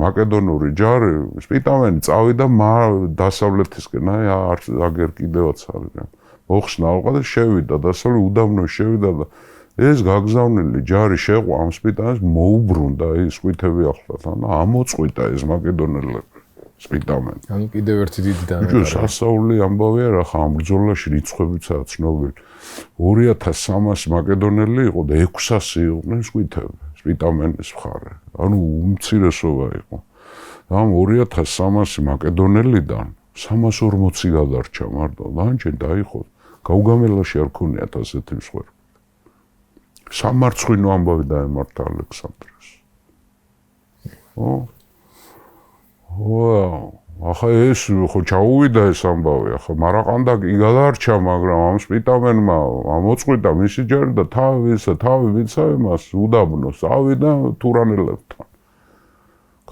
მაკედონური ჯარი სპიტამენი წავიდა დასავლეთისკენ აი აგერ კიდევაც არის. მოხსნა ალყა და შევიდა დასავლეთ უდაბნო შევიდა და ეს გაგზავნილი ჯარი შეყვა ამ სპიტამენს მოუბრუნდა ის სკვითები ახლდან და ამოწყვიტა ეს მაკედონელები. სპიტამენი. ანუ კიდევ ერთი დიდი დანაკარგი. ბიჭო, სასაული ამბავია რა ხა ამ ბრძოლაში რიცხვებიცაა ცნობილი. 2300 მაკედონელი იყო და 600 იყვნენ სკვითები, სპიტამენის მხარე. ანუ უმცირესობა იყო. ამ 2300 მაკედონელიდან 340 გადარჩა მარტო. ლანჩენ დაიხო. გაუგამელაში არ ქონიათ ასეთი მსხვერპლი. სამარცხვინო ამბავი დაემართა ალექსანდრეს. ვაუ, ახლა ეს ხო ჩაუვიდა ეს ამბავი, ახლა მარაყანდა კი გადარჩა, მაგრამ ამ სპიტამენმა ამოწყვიტა მისი ჯარი და თავი ვიცა იმას უდაბნოს ავიდა თურანელებთან.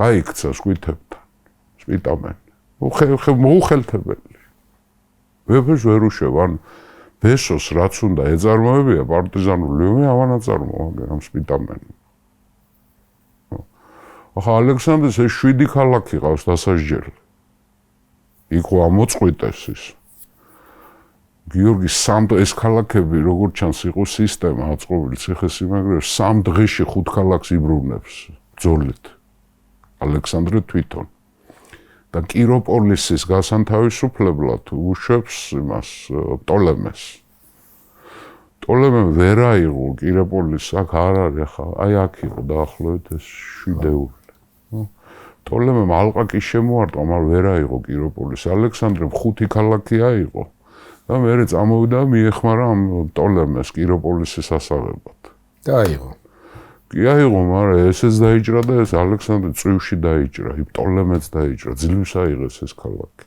გაიქცა სკვითებთან, სპიტამენი. მოუხელთებელი. ვეფერს ვერ უშვებ, ან ბესოს რაც უნდა ეწარმოებია პარტიზანული ომი, ამან აწარმოა ამ სპიტამენი. ახლა ალექსანდრეს ეს 7 ქალაქი ყავს დასაჯელი. იქ ამოწყვიტეს ის. გიორგი ეს ქალაქები როგორც ჩანს იყო სისტემა აწყობილი ციხესიმაგრეებში 3 დღეში 5 ქალაქს იბრუნებს ბრძოლით. ალექსანდრე თვითონ. და კიროპოლისის გასანთავისუფლებლად უშვებს იმას პტოლემეს. პტოლემე ვერ აიღო კიროპოლისს, აქ არ არის ახლა, აი აქ იყო დაახლოებით ეს შვიდეული. პტოლემემ ალყაკი შემოარტყა, მაგრამ ვერ აიღო კიროპოლისს. ალექსანდრემ 5 ქალაქი აიღო და მერე წამოვიდა მიეხმარა ამ პტოლემეს კიროპოლისის ასაღებად. და აიღო. კი აიღო, მაგრამ ესეც დაიჭრა და ეს ალექსანდრე წვივში დაიჭრა, პტოლემეც დაიჭრა, ძლივს აიღეს ეს ქალაქი.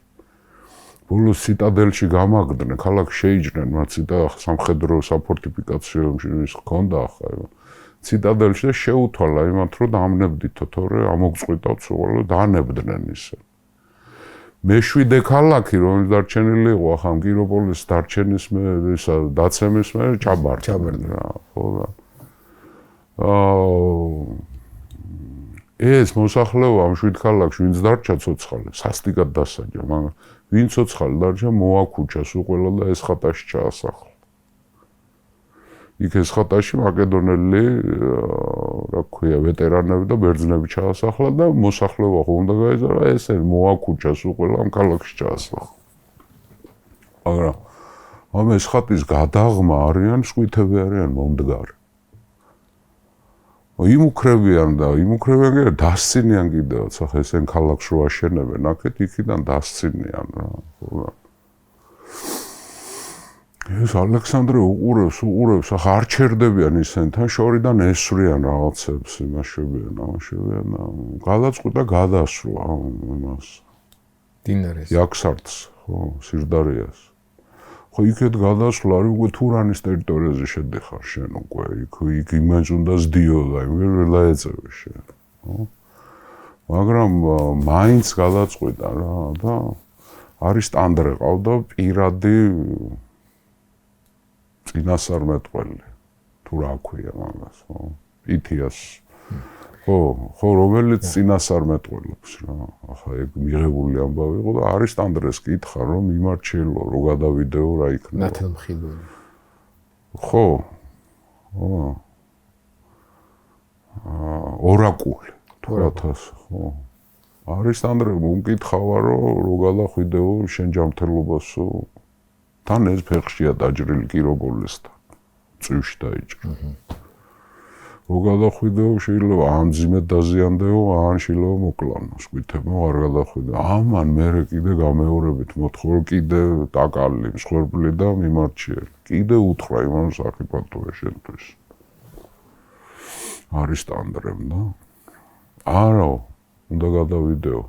ბოლოს ციტადელში გამაგდნენ, ქალაქს შეიჭრნენ, მაგრამ სამხედრო საფორტიფიკაციო ის ჰქონდა ახლა. ციტადელში და შეუთვალა იმათ, რომ დამნებდითო, თორე ამოგწყვიტავთ სულ და დაანებდნენ ისე. მე-7 ქალაქი, რომელიც დარჩენილი იყო, ახლა კიროპოლის დარჩენის ისა დაცემის მე ჩაბარდა რა, ხო და ეს მოსახლეობა ამ 7 ქალაქში ვინც დარჩა ცოცხალი, სასტიკად დასაჯა, მაგრამ ვინ ცოცხალი დარჩა მოაქუჩა სულ ყველა და ეს ხატაში ჩაასახლა. იქ ეს ხატაში მაკედონელი, რა ქვია, ვეტერანები და ბერძნები ჩაასახლა და მოსახლეობა ხო უნდა გაიზარდა, ესე მოაქუჩა სულ ყველა ამ ქალაქში ჩაასახლა. მაგრამ ამ ეს ხატის გადაღმა არიან სკვითები არიან მომდგარი. იმუქრებიან და დასცინიან კიდევაც, ახლა ესენ ქალაქს რო აშენებენ, აქეთ იქიდან დასცინიან რა. ეს ალექსანდრე უყურებს, ახლა არ ჩერდებიან ისენთან, შორიდან ესვრიან რაღაცებს, იმაშებიან, გადაწყვიტა გადასვლა იმას. დინარეს. იაქსარტს, ხო, სირდარიას. ხო იქეთ გადასვლა არის უკვე თურანის ტერიტორიაზე შედიხარ შენ უკვე, იქ იმას უნდა სდიოდა, ვერ დაეწევი შენ, ხო? მაგრამ მაინც გადაწყვიტა რა და არის ტანდრე ყავდა პირადი წინასწარმეტყველი, თუ რა ქვია მაგას, ხო? პითიას. ხო, რომელიც წინასწარმეტყველობს რა. ახლა ეგ მიღებული ამბავი იყო და არის ტანდრეს კითხა, რომ იმარჩიელო, რო გადავიდეო რა იქნება. ნათელმხილველი. ხო. ორაკული, თუ რათას, ხო. არის ტანდრე მომკითხავა, რო გადახვიდეო შენ ჯანმრთელობასო. თან ეს ფეხშია დაჭრილი კიროპოლისთან. წვივში დაიჭრა. რო გადახვიდეო შეიძლება ან ძიმედ დაზიანდეო, ან შეიძლება მოკლანო, სკვითებმა არ გადახვიდე. ამან მერე კიდე გამეორებით მოთხოვა, კიდე დაკალი, მსხვერპლი და მიმარჩიელი. კიდე უთხრა იმან საფიქროა შენთვის. არის ტანდრემ და არა, უნდა გადავიდეო.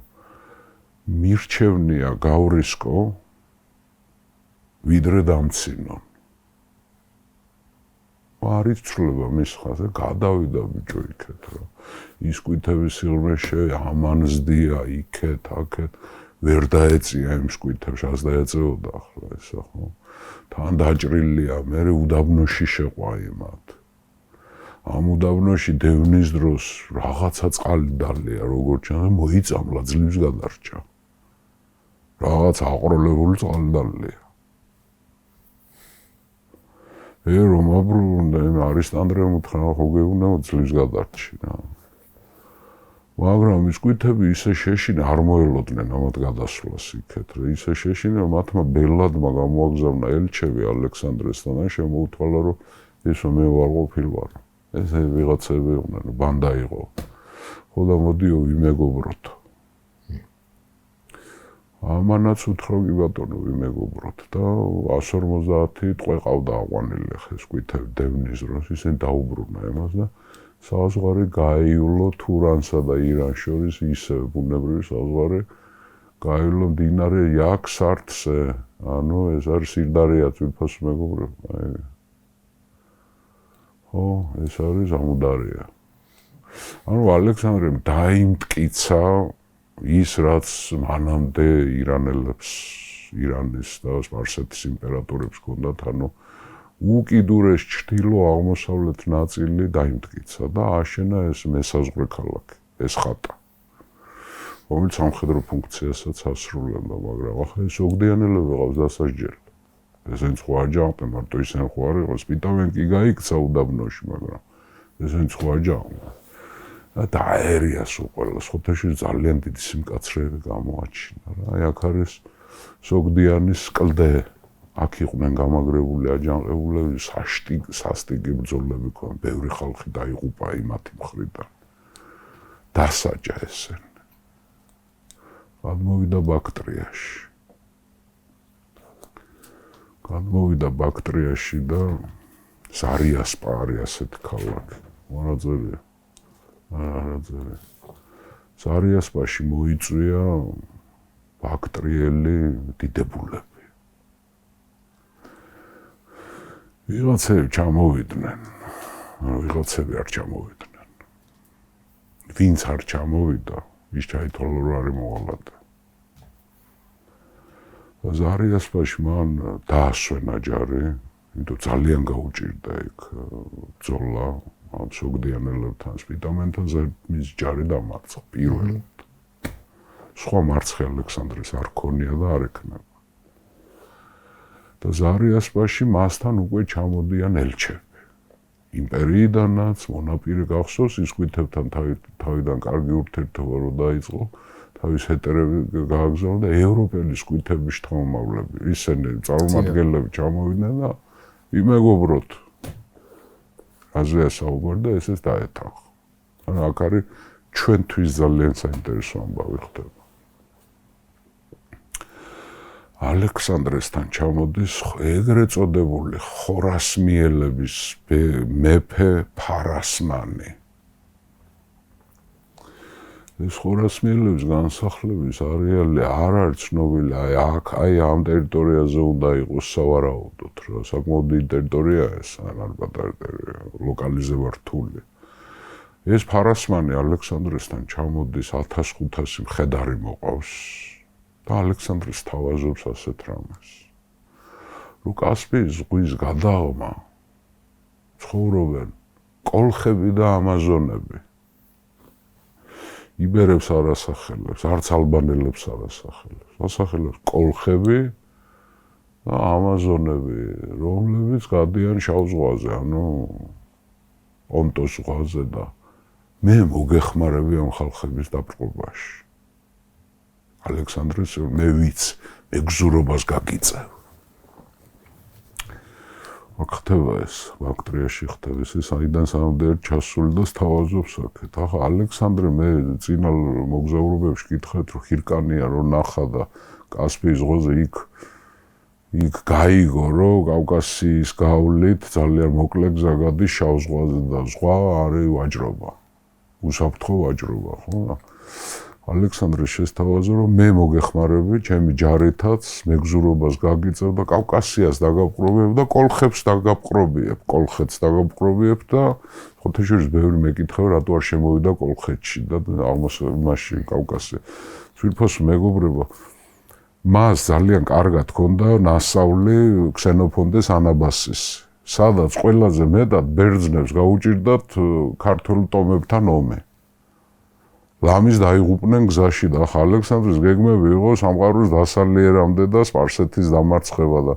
მირჩევნია გავრისკო, ვიდრე დამცინო. არის ცვლილება მის ხაზე, გადავიდა ბიჭო იქეთ რა. ის სკვითების სიღრმეში ამან ზდია იქეთ, აქეთ, ვერ დაეწია იმ სკვითებს, ას დაეწეოდა ახლა ესა ხო. თან დაჭრილია, მე უდაბნოში შეყვა იმათ. ამ უდაბნოში დევნის დროს რაღაცა წყალი დალია, როგორც ჩანს, მოიწამლა, ძლივს გადარჩა. რაღაც აყროლებული წყალი დალია. რომ აბრუნდა არის ტანდრემ უთხრა ხო გეუბნა ძლივს გადარჩი რა. მაგრამ ის სკვითები ისე შეშინა არ მოელოდნენ ამათ გადასვლას იქეთ რა. ისე შეშინა მათმა ბელადმა გამოაგზავნა ელჩები ალექსანდრესთან და შემოუთვალა რომ ესო მე ვარ ყოფილვარ. ესე ვიღაცები იყვნენ, ბანდა იყო. ხო და მოდიო ვიმეგობროთ. ამანაც უთხრა კი ბატონო ვიმეგობროთ და 150 ტყვე ყავდა აყვანილი ხე სკვითები დევნის დროს ისინი დაუბრუნა იმას და საზღვარი გაივლო თურანსა და ირანს შორის ისე ბუნებრივი საზღვარი გაივლო მდინარე იაქსარტზე, ანუ ეს არის სირდარია ძვირფას მეგობრებო. ხო, ეს არის ამუდარია. ანუ ალექსანდრემ დაიმტკიცა ის რაც მანამდე ირანელებს, ირანის და სპარსეთის იმპერატორებს ჰქონდათ, ანუ უკიდურეს ჩრდილო-აღმოსავლეთ ნაწილი დაიმტკიცა და აშენა ეს მესაზღვრე ქალაქი. ეს ხატა. რომელიც სამხედრო ფუნქციასაც ასრულებდა, მაგრამ ახლა ეს ოგდიანელები ყავს დასაჯელი. ესენ სხვა აჯანყდა, მარტო ისენ ხო არ იყო, სპიტავენ კი გაიქცა უდაბნოში, მაგრამ ესენ სხვა აჯანყდა. და აერია სულ ყველა, ხოთეში ძალიან დიდი სიმკაცრეები გამოაჩინა რა. აი აქ არის სოგდიანის კლდე. აქ იყვნენ გამაგრებული აჯანყებულები, სასტიკი ბრძოლები ქონდა, ბევრი ხალხი დაიღუპა იმათი მხრიდან. დასაჯა ესენ. გადმოვიდა ბაქტრიაში და ზარიასპა არის ასეთი ქალაქი. არაძერია. ზარიასპაში მოიწვია ბაქტრიელი დიდებულები. ვიღაცები ჩამოვიდნენ, ვიღაცები არ ჩამოვიდნენ. ვინც არ ჩამოვიდა, ის ჩაითვალა რომ არის მოღალატე. ზარიასპაში მან დაასვენა ჯარი, იმიტომ ძალიან გაუჭირდა იქ ბრძოლა ამ სოგდიანელებთან, სპიტამენთან მის ჯარი დამარცხა პირველად. სხვა მარცხი ალექსანდრეს არ ქონია და არ ექნება. და ზარიასპაში მასთან უკვე ჩამოდიან ელჩები. იმპერიიდანაც მონაპირე გახსოვს ის ყვითებთან თავიდან კარგი ურთიერთობა რო დაიწყო, თავის ჰეტერები გააგზავნა და ევროპელი ყვითების შთამომავლები, ისინი წარმომადგენლები ჩამოვიდნენ და იმეგობროთ. აზრია საუბარი და ესეც დაეთანხა. ანუ აქ არის ჩვენთვის ძალიან საინტერესო ამბავი ხდება. ალექსანდრესთან ჩამოდის ეგრეთ წოდებული ხორასმიელების მეფე ფარასმანი. ეს ხორასმიელების განსახლების არეალი არ არის ცნობილი, აი ამ ტერიტორიაზე უნდა იყოს სავარაუდოდ, რა საკმაოდ დიდი ტერიტორია ეს, არ პატარა ლოკალიზება რთული. ეს ფარასმანი ალექსანდრესთან ჩამოდის 1500 მხედარი მოყავს. და ალექსანდრეს თავაზობს ასეთ რამეს. რომ კასპიის ზღვის გადაღმა ცხოვრობენ კოლხები და ამაზონები. იბერებს არ ასახელებს, არც ალბანელებს არ ასახელებს. ასახელებს კოლხები და ამაზონები, რომლებიც გადიან შავ ზღვაზე, ანუ პონტოს ზღვაზე და მე მოგეხმარები ამ ხალხების დაბრყობაში. ალექსანდრეს მე ვიც მეგზურობას გაგიწევ. აქ ხდება ეს, ბაქტრიაში ხდება ეს, საიდან სამდერ ჩასული და სთავაზობს აქეთ. ახლა ალექსანდრე მე წინა მოგზაურობებში კითხეთ, რომ ხირკანია რომ ნახა და კასპიის ზღვაზე იქ გაიგო, რომ კავკასიის გავლით ძალიან მოკლე გზა გადის შავ ზღვაზე და ზღვა არის ვაჭრობა. უსაფრთხო ვაჭრობა, ხო? ალექსანდრე შესთავაზა, რომ მე მოგეხმარები, ჩემი ჯარითაც მეგზურობას გაგიწევ და კავკასიას დაგაპყრობიებ და კოლხებს დაგაპყრობიებ, კოლხეთს დაგაპყრობიებ და ხოთეშორის ბევრი მეკითხება, რატო არ შემოვიდა კოლხეთში და იმაში კავკასია. თვითფოს მეგობრება, მას ძალიან კარგად ჰქონდა ნასწავლი ქსენოფონდეს ანაბასის, სადაც ყველაზე მეტად ბერძნებს გაუჭირდათ ქართულ ტომებთან ომი. ლამის დაიღუპნენ გზაში და ახლა ალექსანდრის გეგმები იყო სამყაროს დასალიერამდე და სპარსეთის დამარცხება და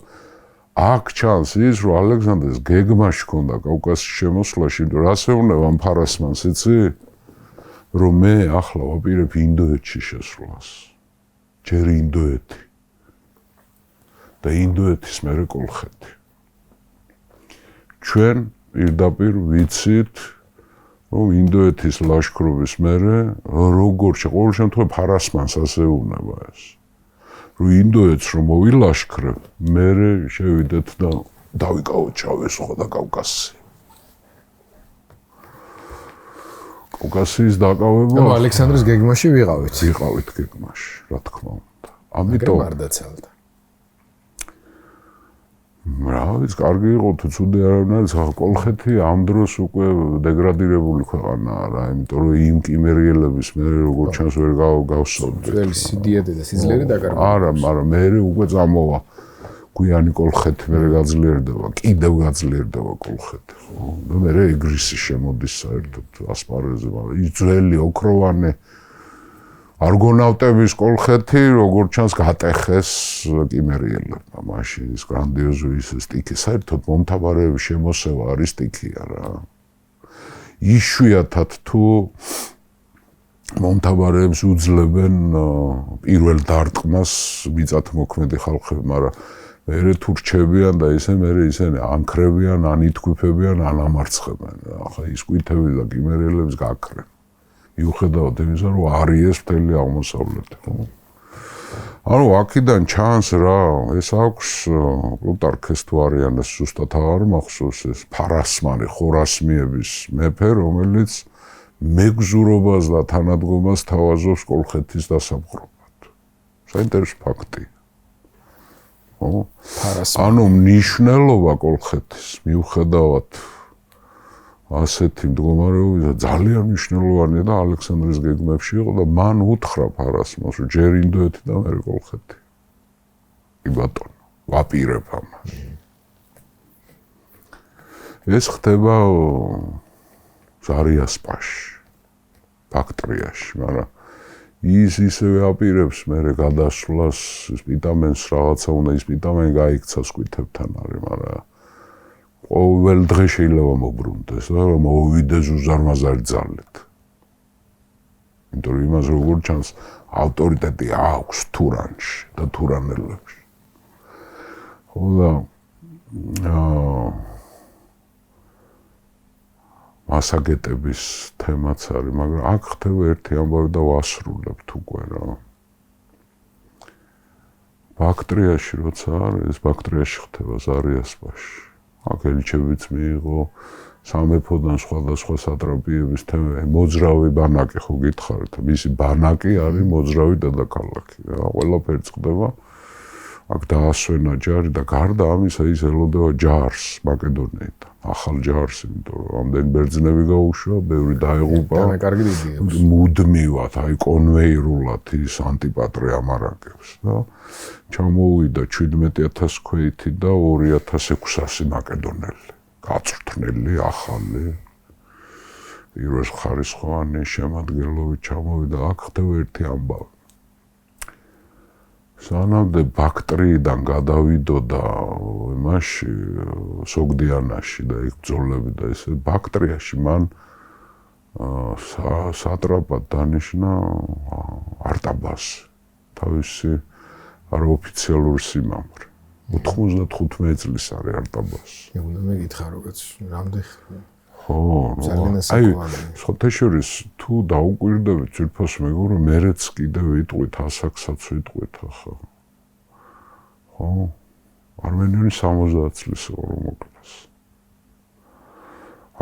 აქ ჩანს ის, რომ ალექსანდრეს გეგმაში ჰქონდა კავკასიის შემოსვლაში, რას ეუბნება ამ ფარასმანს, იცი? რომ მე ახლა ვაპირებ ინდოეთში შესვლას. ჯერ ინდოეთი და ინდოეთის მერე კოლხეთი. ჩვენ პირდაპირ ვიცით რომ ინდოეთის ლაშქრობის მერე როგორ ყოველ შემთხვევაში ფარასმანს ასე უნება ეს. რომ ინდოეთს რომ მოვილაშქრებ, მერე შევიდეთ და დავიკავოთ შავი ზღვა და კავკასია. კავკასიის დაკავება ალექსანდრის გეგმაში ვიყავით გეგმაში, რა თქმა უნდა. ამიტომ არ დაცალდა. რა ვიცი, კარგი იყო თუ ცუდი არ არის, ახლა კოლხეთი ამ დროს უკვე დეგრადირებული ქვეყანაა რა, იმიტომ რომ იმ კიმერიელების მე როგორც ჩანს ვერ გავსწორდით. ძველი სიდიადე და სიძლიერე დაკარგულია. არა, მაგრამ მე უკვე წამოვა გვიანი კოლხეთი მერე გაძლიერდება, კიდევ გაძლიერდება კოლხეთი, ხო? და მერე ეგრისი შემოდის საერთოდ ასპარეზზე, მაგრამ ის ძველი ოქროვანი არგონავტების კოლხეთი, როგორც ჩანს, გატეხეს კიმერიელებმა. მაშინ ის გრანდიოზული ის სტიქი, საერთოდ მომთაბარეების შემოსევა არის სტიქია რა. იშვიათად თუ მომთაბარეებს უძლებენ პირველ დარტყმას მიწათმოქმედი ხალხები, მაგრამ მერე თუ რჩებიან და ისინი ანქრებიან, ან ითქიფებიან, ან ამარცხებენ. ახლა ის კვითები და კიმერიელებს გაქრენ. მიუხედავად იმისა, რომ არიეს მთელი აღმოსავლეთი, ხო? ანუ აქედან ჩანს რა, ეს აქვს პლუტარქეს თუ არიანეს ზუსტად აღარ მახსოვს ეს ფარასმანი ხორასმიების მეფე, რომელიც მეგზურობას და თანადგომას თავაზობს კოლხეთის დასამყრობად. საინტერესო ფაქტია. ხო? ანუ მნიშვნელობა კოლხეთის მიუხედავად ასეთი მდგომარეობა ძალიან მნიშვნელოვანია და ალექსანდრის გეგმებში იყო და მან უთხრა ფარასმოს, რომ ჯერ ინდოეთი და მერე კოლხეთი. კი ბატონო, ვაპირებ ამას. ეს ხდება ზარიასპაში, ბაქტრიაში, მაგრამ ის ისევე აპირებს მერე გადასვლას, ის პიტამენს რაღაცა უნდა ის პიტამენი გაიქცას კვითებთან არის, მაგრამ ყოველ დღე შეიძლება მოbrunდეს და რომ მოვიდეს უზარმაზარი ძალით. იმიტომ რომ იმას როგორც ჩანს ავტორიტეტი აქვს თურანში და თურანელებში. ხო და მასაგეტების თემაც არის, მაგრამ აქ ხდება ერთი ამბავი და ვასრულებთ უკვე რა. ბაქტრიაში როცა არის, ბაქტრიაში ხდება ზარიასპაში. აქ ელჩებიც მიიღო სამეფოდან სხვადასხვა სატრაპიების მოძრავი ბანაკი ხო გითხარით, მისი ბანაკი არის მოძრავი დედაქალაქი რა, ყველაფერი წყდება. აქ დაასვენა ჯარი და გარდა ამისა ის ელოდება ჯარს მაკედონიიდან, ახალ ჯარს, იმიტომ რომ ამდენი ბერძნები გაუშვა, ბევრი დაეღუპა. კარგი დიდი აქვს. მუდმივად, აი კონვეირულად ის ანტიპატრე ამარაგებს და ჩამოვიდა 17,000 ქვეითი და 2,600 მაკედონელი. გაწვრთნილი, ახალი, პირველხარისხოვანი შემადგენლობით ჩამოვიდა, აქ ხდება ერთი ამბავი. სანამდე ბაქტრიიდან გადავიდოდა იმაში, სოგდიანაში და იქ ბრძოლები და ესე ბაქტრიაში მან სატრაპად დანიშნა არტაბასი, თავისი არაოფიციალური სიმამრი. 95 წლის არის არტაბასი. უნდა მეკითხა როგორც რამდენი ხო, აი, შოთეშორის თუ დაუკვირდებით ძირფას მეგობრებო, მერეც კიდევ ვიტყვით, ასაკსაც ვიტყვით ახლა. ხო? არმენიული 70 წლის რომ მოკლეს.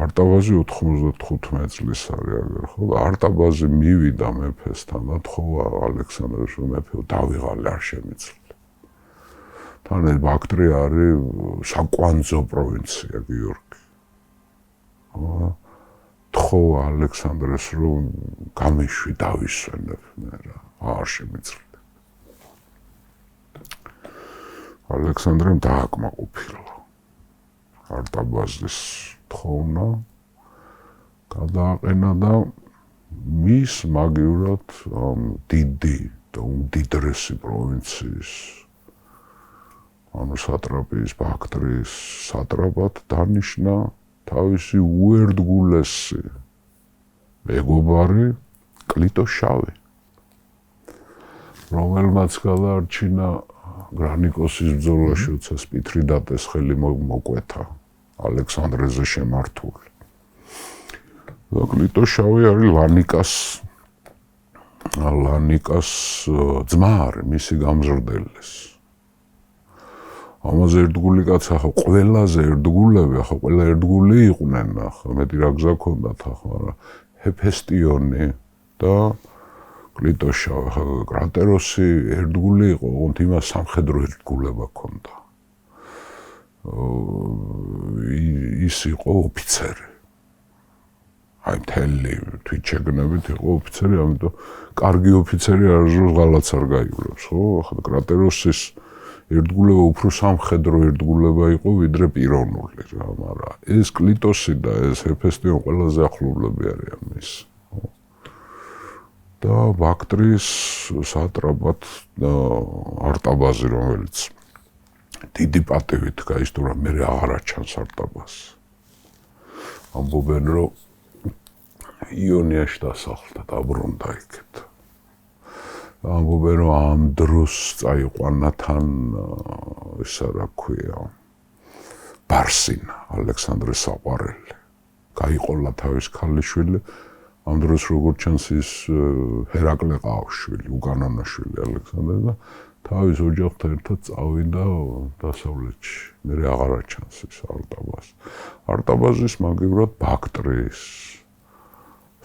არტაბაზი 95 წლის არის აგერ, ხო? არტაბაზი მივიდა მეფესთან და თხოვა ალექსანდრეს, რომ მეფეო დავიღალე არ შემიძლია. თან ეს ბაქტრია არის საკვანძო პროვინცია გიორგი. თხოვა ალექსანდრეს რომ გამიშვი დავისვენებ მე რა არ შემიძლია. ალექსანდრემ დააკმაყოფილა. არტაბაზის თხოვნა გადააყენა და მის მაგივრად დიდი და უმდიდრესი პროვინციის ანუ სატრაპის ბაქტრიის სატრაპად დანიშნა თავისი უერთგულესი მეგობარი კლიტოშავი, რომელმაც გადაარჩინა გრანიკოსის ბრძოლაში, როცა სპითრიდატეს ხელი მოკვეთა ალექსანდრეზე შემართული. და კლიტოშავი არის ლანიკას ძმა არის, მისი გამზრდელის. ამაზე ერთგული კაცი ახლა ყველაზე ერთგულები, ახლა ყველა ერთგული იყვნენ, ახლა მეტი რა გზა ქონდათ ახლა, მაგრამ ჰეფესტიონი და კლიტოშავი, ახლა კრატეროსი ერთგული იყო, ოღონდ იმას სამხედრო ერთგულება ქონდა. ის იყო ოფიცერი. აი მთელი თვითშეგნებით იყო ოფიცერი, ამიტომ კარგი ოფიცერი არასდროს ღალატს არ გაივლებს, ხო? ახლა კრატეროსის ერთგულება უფრო სამხედრო ერთგულება იყო ვიდრე პიროვნული რა, მაგრამ ეს კლიტოსი და ეს ეფესტიონ ყველაზე ახლობლები არიან მის. და ბაქტრის სატრაპად არტაბაზი, რომელიც დიდი პატივით გაისტურა, მე აღარ აჩანს არტაბას. ამბობენ, რომ იონიაში დასახლდა, დაბრუნდა იქეთ. ამბობენ, რომ ამ დროს წაიყვანა თან ისა რა ქვია, ბარსინა, ალექსანდრე საყვარელი. გაიყოლა თავის ქალიშვილი, ამ დროს როგორც ჩანს ის ჰერაკლე ყავშვილი, უკანონოშვილი ალექსანდრე და თავის ოჯახთან ერთად წავიდა დასავლეთში. მე აღარ აჩანს ეს არტაბას. არტაბაზის მაგივრად ბაქტრის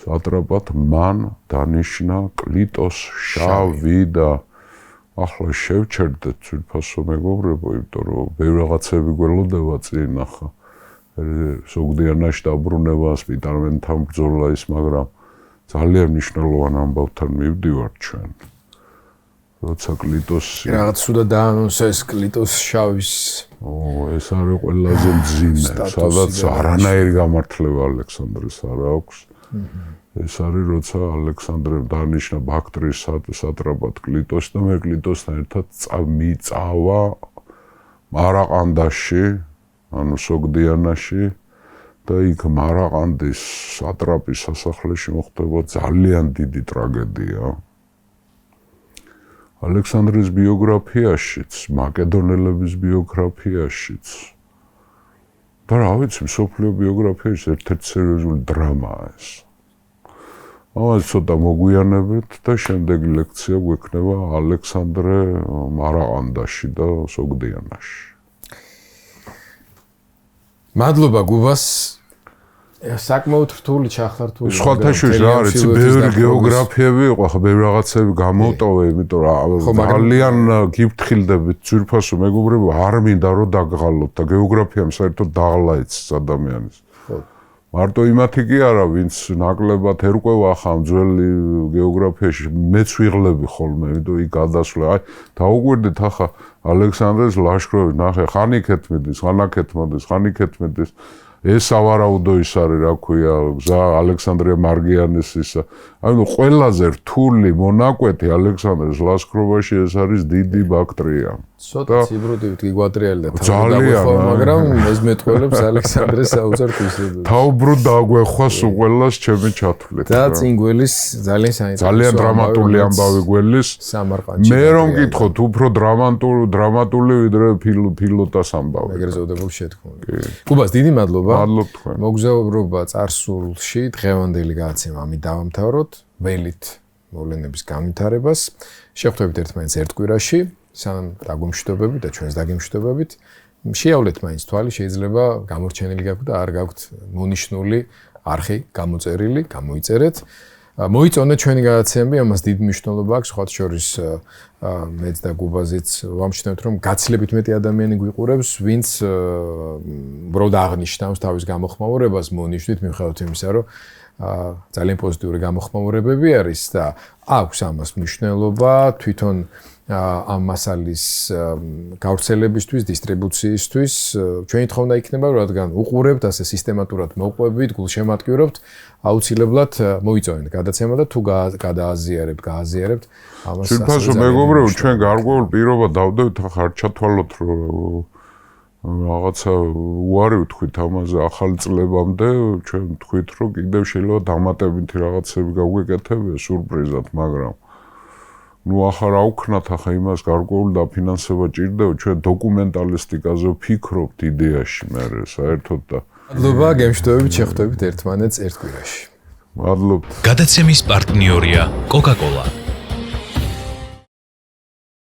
სატრაპად მან დანიშნა კლიტოს შავი და ახლა შევჩერდეთ ძვირფასო მეგობრებო, იმიტომ რომ ბევრ რაღაცები გველოდება წინ ახლა. სოგდიანაში დაბრუნება, სპიტალმენთან ბრძოლა ის, მაგრამ ძალიან მნიშვნელოვან ამბავთან მივდივართ ჩვენ. როცა კლიტოსი რაღაც სუდა დაანონსეს კლიტოს შავის ეს არის ყველაზე მძიმე, სადაც არანაირი გამართლება ალექსანდრეს არ აქვს. ეს არის როცა ალექსანდრემ დანიშნა ბაქტრის სატრაპად კლიტოს და მე კლიტოსთან ერთად მიწავა მარაყანდაში, ანუ სოგდიანაში და იქ მარაყანდის სატრაპის სასახლეში მოხდება ძალიან დიდი ტრაგედია. ალექსანდრის ბიოგრაფიაშიც, მაკედონელების ბიოგრაფიაშიც და რა ვიცი, მსოფლიო ბიოგრაფიაში ერთ-ერთი სერიოზული დრამაა ეს. ამას ცოტა მოგვიანებით და შემდეგი ლექცია გვექნება ალექსანდრე მარაყანდაში და სოგდიანაში. მადლობა გუბას. საკმაოდ რთული ჩახლართული. სხვათა შორის რა არის, ბევრი გეოგრაფიები იყო, ახლა ბევრი რაღაცები გამოვტოვე, იმიტომ რომ ძალიან გიფრთხილდებით ძვირფასო მეგობრებო, არ მინდა რომ დაგღალოთ და გეოგრაფიამ საერთოდ დააღლაეცს ადამიანის. მარტო იმათი კი არა, ვინც ნაკლებად ერკვევა ახლა ძველი გეოგრაფიაში, მეც ვიღლები ხოლმე, იმიტომ იქ გადასვლა. აი, დაუკვირდით ახლა ალექსანდრეს ლაშქრობი, ნახე, ხან იქეთ მიდის, ხან აქეთ მოდის, ხან იქეთ მიდის. ეს ავარაუდო ის არის, რა ქვია, გზა ალექსანდრე მარგიანის ისა. ანუ ყველაზე რთული მონაკვეთი αλექსანდრეს ლაშქრობაში ეს არის დიდი ბაქტრია. ცოტა ციბრუდივით გიგვატრიალდა თავი, მაგრამ ეს მეტყველებს ალექსანდრეს საოცარ თავბრუდ დაგვეხვას უყველას ჩემი ჩათვლით. და წინგველის ძალიან საინტერესო ძალიან დრამატული ამბავი გველის. სამარყანდში. მე რომ გითხოთ, უფრო დრამატული ვიდრე ფილოტას ამბავი. ეგრეზოდებული შეთქმული. გუბას დიდი მადლობა. მადლობთ თქვენ. მოგზაურობა წარსულში დღევანდელი გადაცემა ამით დავამთავროთ. ველით მოვლენების განვითარებას. შევხვდებით ერთმანეთს ერთ კვირაში. სანამ დაგვიმშვიდობებით და ჩვენს დაგიმშვიდობებით, შეავლეთ მაინც თვალი, შეიძლება გამორჩენილი გაქვთ და არ გაქვთ მონიშნული არხი გამოწერილი, გამოიწერეთ. მოიწონეთ ჩვენი გადაცემები, ამას დიდი მნიშვნელობა აქვს, სხვათა შორის მეც და გუბაზიც ვამჩნევთ, რომ გაცილებით მეტი ადამიანი გვიყურებს, ვინც ბროდ აღნიშნავს თავის გამოხმაურებას, მონიშნით მიუხედავად იმისა, რომ ძალიან პოზიტიური გამოხმაურებები არის და აქვს ამას მნიშვნელობა თვითონ ამ მასალის გავრცელებისთვის, დისტრიბუციისთვის ჩვენი თხოვნა იქნება, რადგან უყურებთ, ასე სისტემატურად მოყვებით, გულშემატკივრობთ, აუცილებლად მოიწონეთ გადაცემა და თუ გააზიარებთ ამას. ძვირფასო მეგობრებო, ჩვენ გარკვეულ პირობა დავდევთ, ახლა არ ჩათვალოთ, რომ რაღაცა უარი ვთქვით ამაზე ახალ წლებამდე, ჩვენ ვთქვით, რომ კიდევ შეიძლება დამატებითი რაღაცები გაგვეკეთებია სურპრიზად, მაგრამ ნუ ახლა რა ვქნათ, ახლა იმას გარკვეული დაფინანსება ჭირდება, ჩვენ დოკუმენტალისტიკაზე ვფიქრობთ იდეაში მე საერთოდ და მადლობა, გემშვიდობებით, შეხვდებით ერთმანეთს ერთ კვირაში. მადლობთ. გადაცემის პარტნიორია Coca-Cola.